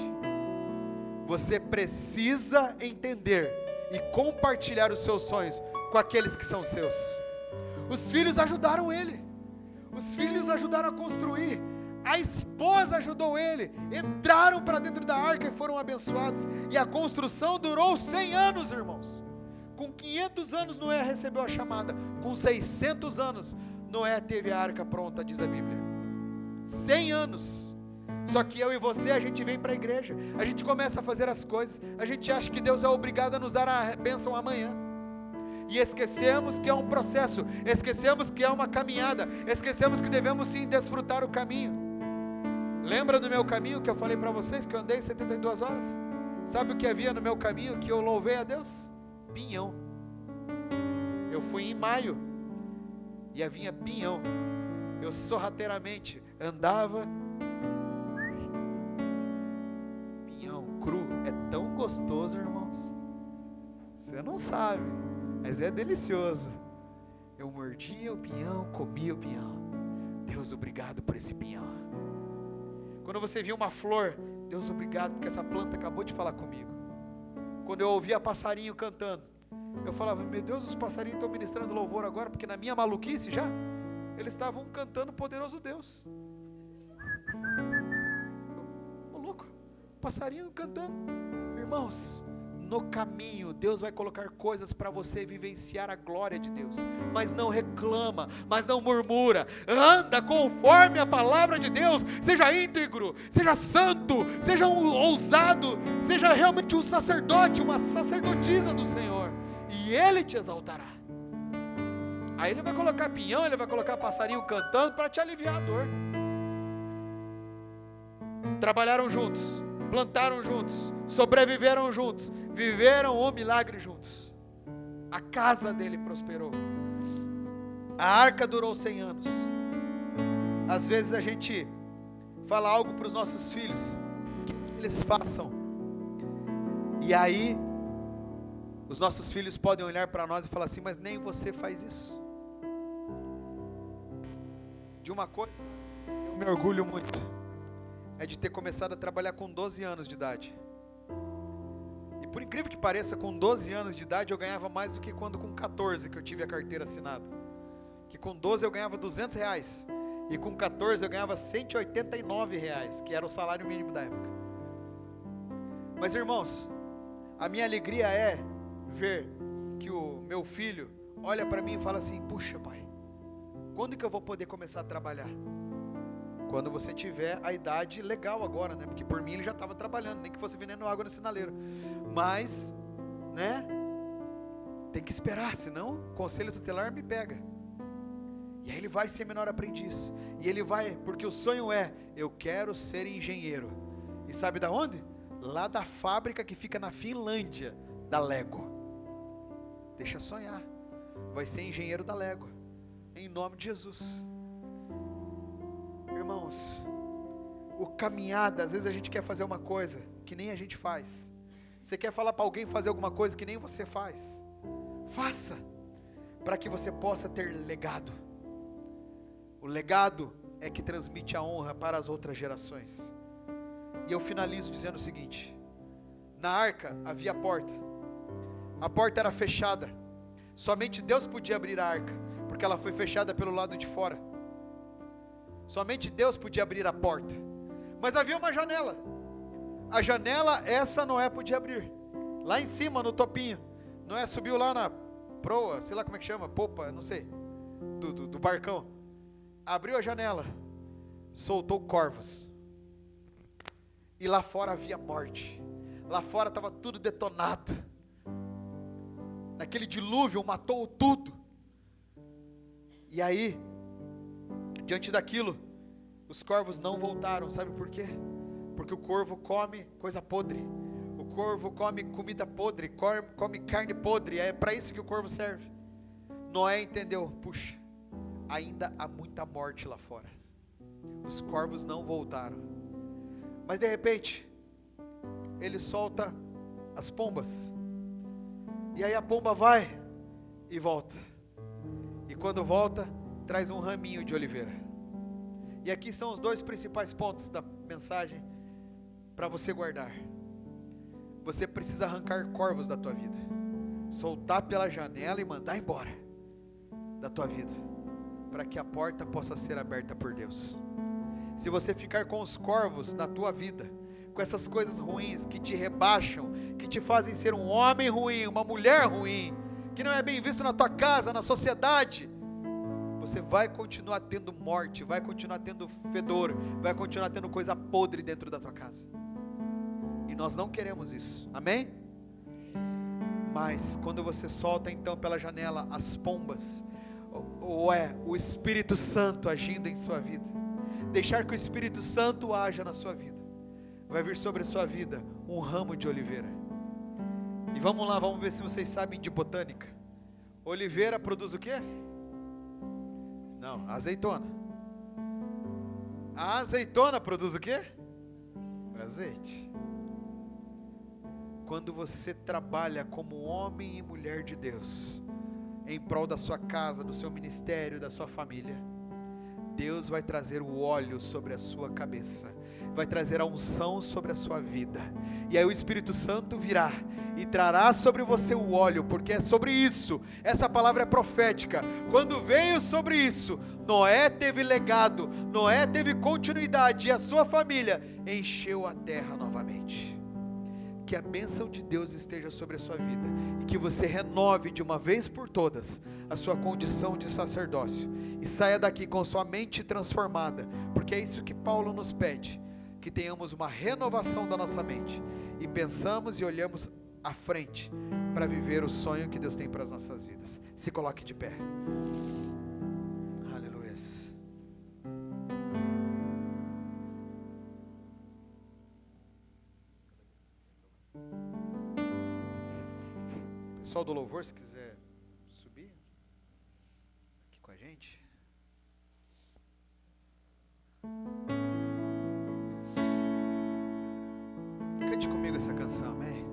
Você precisa entender e compartilhar os seus sonhos com aqueles que são seus. Os filhos ajudaram ele, os filhos ajudaram a construir, a esposa ajudou ele, entraram para dentro da arca e foram abençoados, e a construção durou 100 anos, irmãos. Com 500 anos Noé recebeu a chamada, com 600 anos Noé teve a arca pronta, diz a Bíblia. 100 anos. Só que eu e você, a gente vem para a igreja, a gente começa a fazer as coisas, a gente acha que Deus é obrigado a nos dar a bênção amanhã, e esquecemos que é um processo, esquecemos que é uma caminhada, esquecemos que devemos sim desfrutar o caminho. Lembra do meu caminho que eu falei para vocês, que eu andei 72 horas? Sabe o que havia no meu caminho que eu louvei a Deus? Pinhão. Eu fui em maio, e havia pinhão, eu sorrateiramente andava, cru, é tão gostoso, irmãos, você não sabe, mas é delicioso. Eu mordia o pinhão, comia o pinhão. Deus, obrigado por esse pinhão. Quando você via uma flor, Deus, obrigado porque essa planta acabou de falar comigo. Quando eu ouvia passarinho cantando, eu falava, meu Deus, os passarinhos estão ministrando louvor agora, porque na minha maluquice já, eles estavam cantando poderoso Deus. Passarinho cantando. Irmãos, no caminho Deus vai colocar coisas para você vivenciar a glória de Deus, mas não reclama, mas não murmura, anda conforme a palavra de Deus, seja íntegro, seja santo, seja um ousado, seja realmente um sacerdote, uma sacerdotisa do Senhor, e Ele te exaltará. Aí Ele vai colocar pinhão, Ele vai colocar passarinho cantando para te aliviar a dor. Trabalharam juntos, plantaram juntos, sobreviveram juntos, viveram o milagre juntos. A casa dele prosperou. A arca durou 100 anos. Às vezes a gente fala algo para os nossos filhos, que eles façam, e aí os nossos filhos podem olhar para nós e falar assim, mas nem você faz isso. de uma coisa eu me orgulho muito, é de ter começado a trabalhar com 12 anos de idade. E por incrível que pareça, com 12 anos de idade eu ganhava mais do que quando com 14 que eu tive a carteira assinada. Que com 12 eu ganhava R$200 e com 14 eu ganhava R$189, que era o salário mínimo da época. Mas irmãos, a minha alegria é ver que o meu filho olha para mim e fala assim: puxa pai, quando que eu vou poder começar a trabalhar? Quando você tiver a idade legal agora, né? Porque por mim ele já estava trabalhando, nem que fosse vendendo água no sinaleiro. Mas, né? Tem que esperar, senão o conselho tutelar me pega. E aí ele vai ser menor aprendiz. E ele vai, porque o sonho é: eu quero ser engenheiro. E sabe da onde? Lá da fábrica que fica na Finlândia, da Lego. Deixa sonhar. Vai ser engenheiro da Lego, em nome de Jesus. Irmãos, o caminhada, às vezes a gente quer fazer uma coisa que nem a gente faz. Você quer falar para alguém fazer alguma coisa que nem você faz. Faça, para que você possa ter legado. O legado é que transmite a honra para as outras gerações. E eu finalizo dizendo o seguinte: na arca havia a porta era fechada, somente Deus podia abrir a arca, porque ela foi fechada pelo lado de fora. Somente Deus podia abrir a porta, mas havia uma janela. A janela essa Noé podia abrir, lá em cima no topinho. Noé subiu lá na proa, sei lá como é que chama, popa, não sei, do barcão. Abriu a janela, soltou corvos, e lá fora havia morte. Lá fora estava tudo detonado. Naquele dilúvio matou tudo. E aí, diante daquilo, os corvos não voltaram. Sabe por quê? Porque o corvo come coisa podre. O corvo come comida podre, come carne podre. É para isso que o corvo serve. Noé entendeu: puxa, ainda há muita morte lá fora. Os corvos não voltaram. Mas de repente, ele solta as pombas. E aí a pomba vai e volta. E quando volta, traz um raminho de oliveira. E aqui são os dois principais pontos da mensagem para você guardar. Você precisa arrancar corvos da tua vida, soltar pela janela e mandar embora da tua vida, para que a porta possa ser aberta por Deus. Se você ficar com os corvos na tua vida, com essas coisas ruins que te rebaixam, que te fazem ser um homem ruim, uma mulher ruim, que não é bem visto na tua casa, na sociedade, você vai continuar tendo morte, vai continuar tendo fedor, vai continuar tendo coisa podre dentro da tua casa. E nós não queremos isso, amém? Mas quando você solta então pela janela as pombas, ou é o Espírito Santo agindo em sua vida, deixar que o Espírito Santo haja na sua vida, vai vir sobre a sua vida um ramo de oliveira. E vamos lá, vamos ver se vocês sabem de botânica. Oliveira produz o quê? Não, azeitona. A azeitona produz o quê? Azeite. Quando você trabalha como homem e mulher de Deus, em prol da sua casa, do seu ministério, da sua família, Deus vai trazer o óleo sobre a sua cabeça, vai trazer a unção sobre a sua vida, e aí o Espírito Santo virá e trará sobre você o óleo, porque é sobre isso, essa palavra é profética. Quando veio sobre isso, Noé teve legado, Noé teve continuidade, e a sua família encheu a terra novamente. Que a bênção de Deus esteja sobre a sua vida, e que você renove de uma vez por todas a sua condição de sacerdócio, e saia daqui com sua mente transformada, porque é isso que Paulo nos pede, que tenhamos uma renovação da nossa mente, e pensamos e olhamos à frente, para viver o sonho que Deus tem para as nossas vidas. Se coloque de pé. Aleluias. Pessoal do louvor, se quiser subir aqui com a gente. Cante comigo essa canção, amém?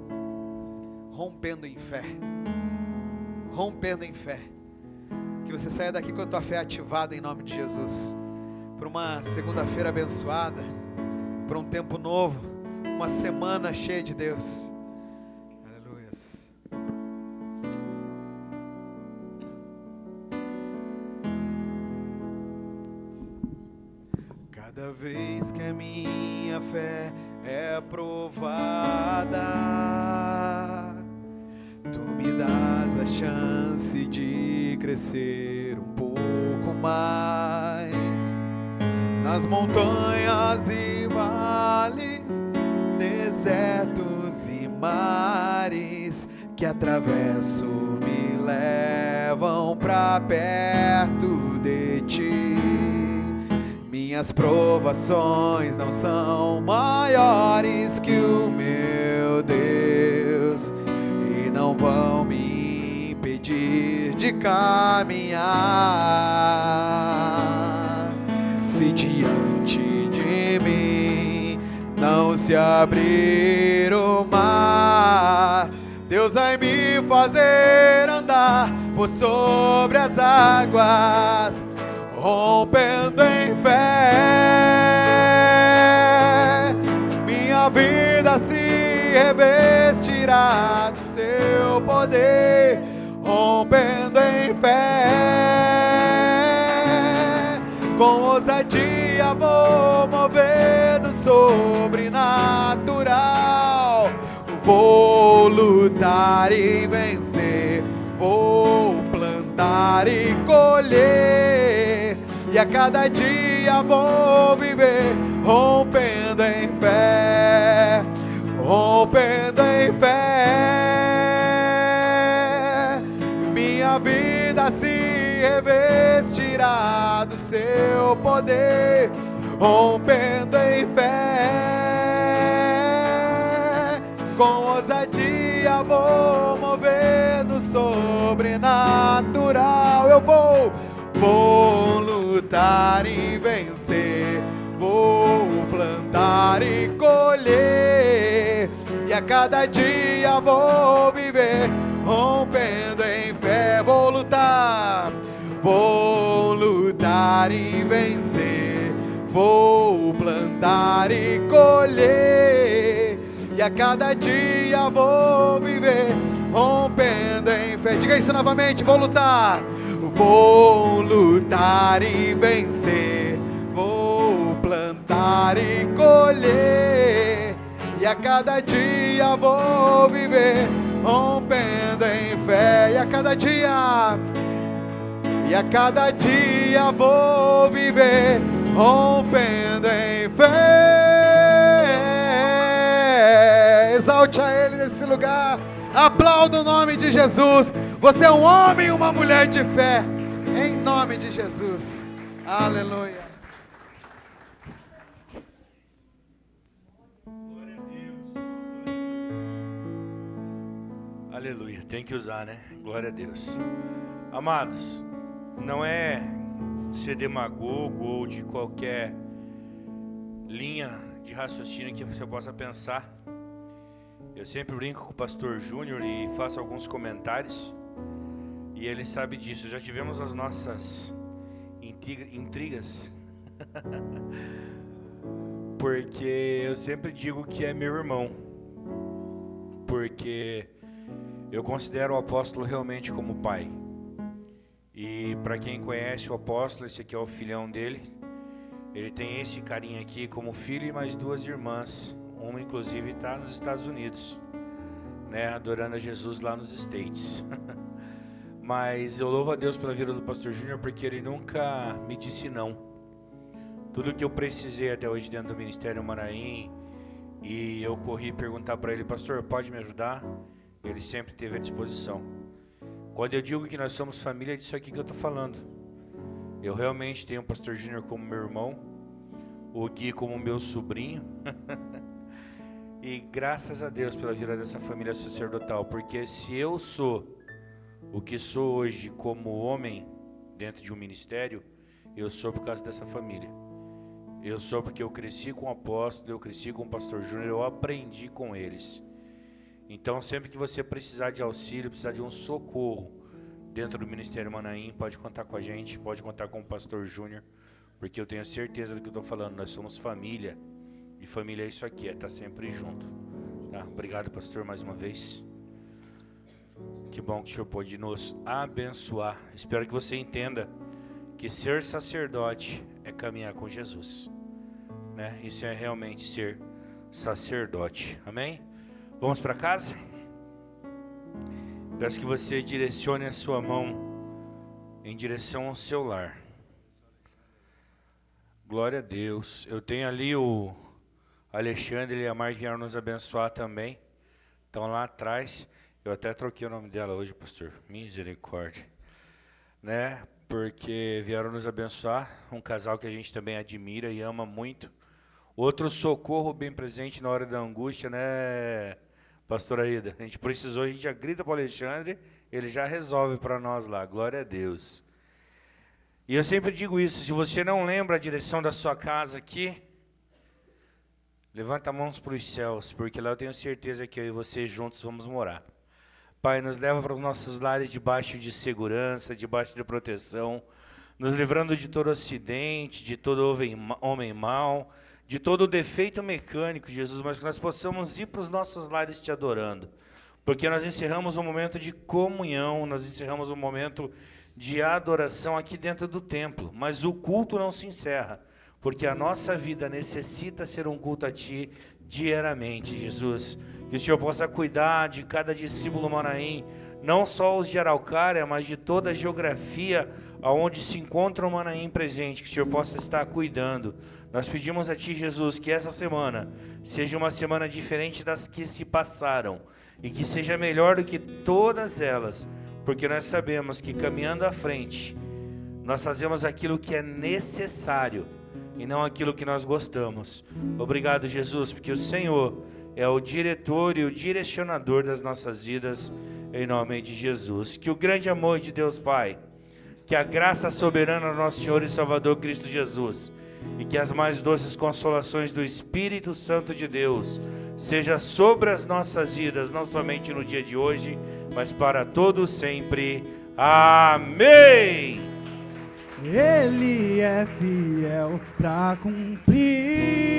Rompendo em fé. Rompendo em fé. Que você saia daqui com a tua fé ativada em nome de Jesus. por uma segunda-feira abençoada, por um tempo novo, uma semana cheia de Deus. Aleluias. Cada vez que a minha fé é provada, tu me dás a chance de crescer um pouco mais. Nas montanhas e vales, desertos e mares que atravesso me levam pra perto de ti. Minhas provações não são maiores que o meu Deus e não vão me impedir de caminhar. Se diante de mim não se abrir o mar, Deus vai me fazer andar por sobre as águas, rompendo em fé. Minha vida se revestirá do seu poder, rompendo em fé. Com ousadia vou mover no sobrenatural. Vou lutar e vencer, vou plantar e colher, e a cada dia vou viver rompendo em fé, rompendo em fé. Minha vida se revestirá do seu poder, rompendo em fé. Com ousadia vou mover no sobrenatural. Eu vou lutar e vencer, vou plantar e colher, e a cada dia vou viver rompendo em fé. Vou lutar e vencer, vou plantar e colher, e a cada dia vou viver rompendo em fé. Diga isso novamente. Vou lutar e vencer, vou plantar e colher, e a cada dia vou viver rompendo em fé. E a cada dia vou viver rompendo em fé. Exalte a Ele nesse lugar. Aplauda o nome de Jesus. Você é um homem e uma mulher de fé, em nome de Jesus. Aleluia. Glória a Deus. Aleluia. Tem que usar, né? Glória a Deus. Amados, não é ser demagogo ou de qualquer linha de raciocínio que você possa pensar. Eu sempre brinco com o pastor Júnior e faço alguns comentários, e ele sabe disso. Já tivemos as nossas intrigas porque eu sempre digo que é meu irmão, porque eu considero o apóstolo realmente como pai. E para quem conhece o apóstolo, esse aqui é o filhão dele. Ele tem esse carinha aqui como filho e mais duas irmãs. Uma, inclusive, está nos Estados Unidos, né, adorando a Jesus lá nos States. Mas eu louvo a Deus pela vida do pastor Júnior, porque ele nunca me disse não. Tudo que eu precisei até hoje dentro do Ministério Maraim, e eu corri perguntar para ele: pastor, pode me ajudar? Ele sempre esteve à disposição. Quando eu digo que nós somos família, é disso aqui que eu estou falando. Eu realmente tenho o pastor Júnior como meu irmão, o Gui como meu sobrinho. E graças a Deus pela vida dessa família sacerdotal, porque se eu sou o que sou hoje como homem dentro de um ministério, eu sou por causa dessa família. Eu sou porque eu cresci com o apóstolo, eu cresci com o pastor Júnior, eu aprendi com eles. Então sempre que você precisar de auxílio, precisar de um socorro dentro do Ministério Manaim, pode contar com a gente, pode contar com o pastor Júnior, porque eu tenho certeza do que eu estou falando. Nós somos família, e família é isso aqui, é estar sempre junto. Tá? Obrigado, pastor, mais uma vez. Que bom que o Senhor pode nos abençoar. Espero que você entenda que ser sacerdote é caminhar com Jesus, né? Isso é realmente ser sacerdote. Amém? Vamos para casa? Peço que você direcione a sua mão em direção ao seu lar. Glória a Deus. Eu tenho ali o Alexandre e a Mar vieram nos abençoar também. Estão lá atrás. Eu até troquei o nome dela hoje, pastor. Misericórdia. Né? Porque vieram nos abençoar. Um casal que a gente também admira e ama muito. Outro socorro bem presente na hora da angústia, né, pastora Ida? A gente precisou, a gente já grita para o Alexandre, ele já resolve para nós lá. Glória a Deus. E eu sempre digo isso, se você não lembra a direção da sua casa aqui, levanta as mãos para os céus, porque lá eu tenho certeza que eu e você juntos vamos morar. Pai, nos leva para os nossos lares debaixo de segurança, debaixo de proteção, nos livrando de todo acidente, de todo homem mau, de todo defeito mecânico, Jesus, mas que nós possamos ir para os nossos lares te adorando, porque nós encerramos um momento de comunhão, nós encerramos um momento de adoração aqui dentro do templo, mas o culto não se encerra, porque a nossa vida necessita ser um culto a Ti diariamente, Jesus. Que o Senhor possa cuidar de cada discípulo Manaim, não só os de Araucária, mas de toda a geografia aonde se encontra o Manaim presente, que o Senhor possa estar cuidando. Nós pedimos a Ti, Jesus, que essa semana seja uma semana diferente das que se passaram, e que seja melhor do que todas elas, porque nós sabemos que caminhando à frente, nós fazemos aquilo que é necessário, e não aquilo que nós gostamos. Obrigado, Jesus, porque o Senhor é o diretor e o direcionador das nossas vidas, em nome de Jesus. Que o grande amor de Deus Pai, que a graça soberana do nosso Senhor e Salvador Cristo Jesus, e que as mais doces consolações do Espírito Santo de Deus seja sobre as nossas vidas, não somente no dia de hoje, mas para todos sempre. Amém! Ele é fiel para cumprir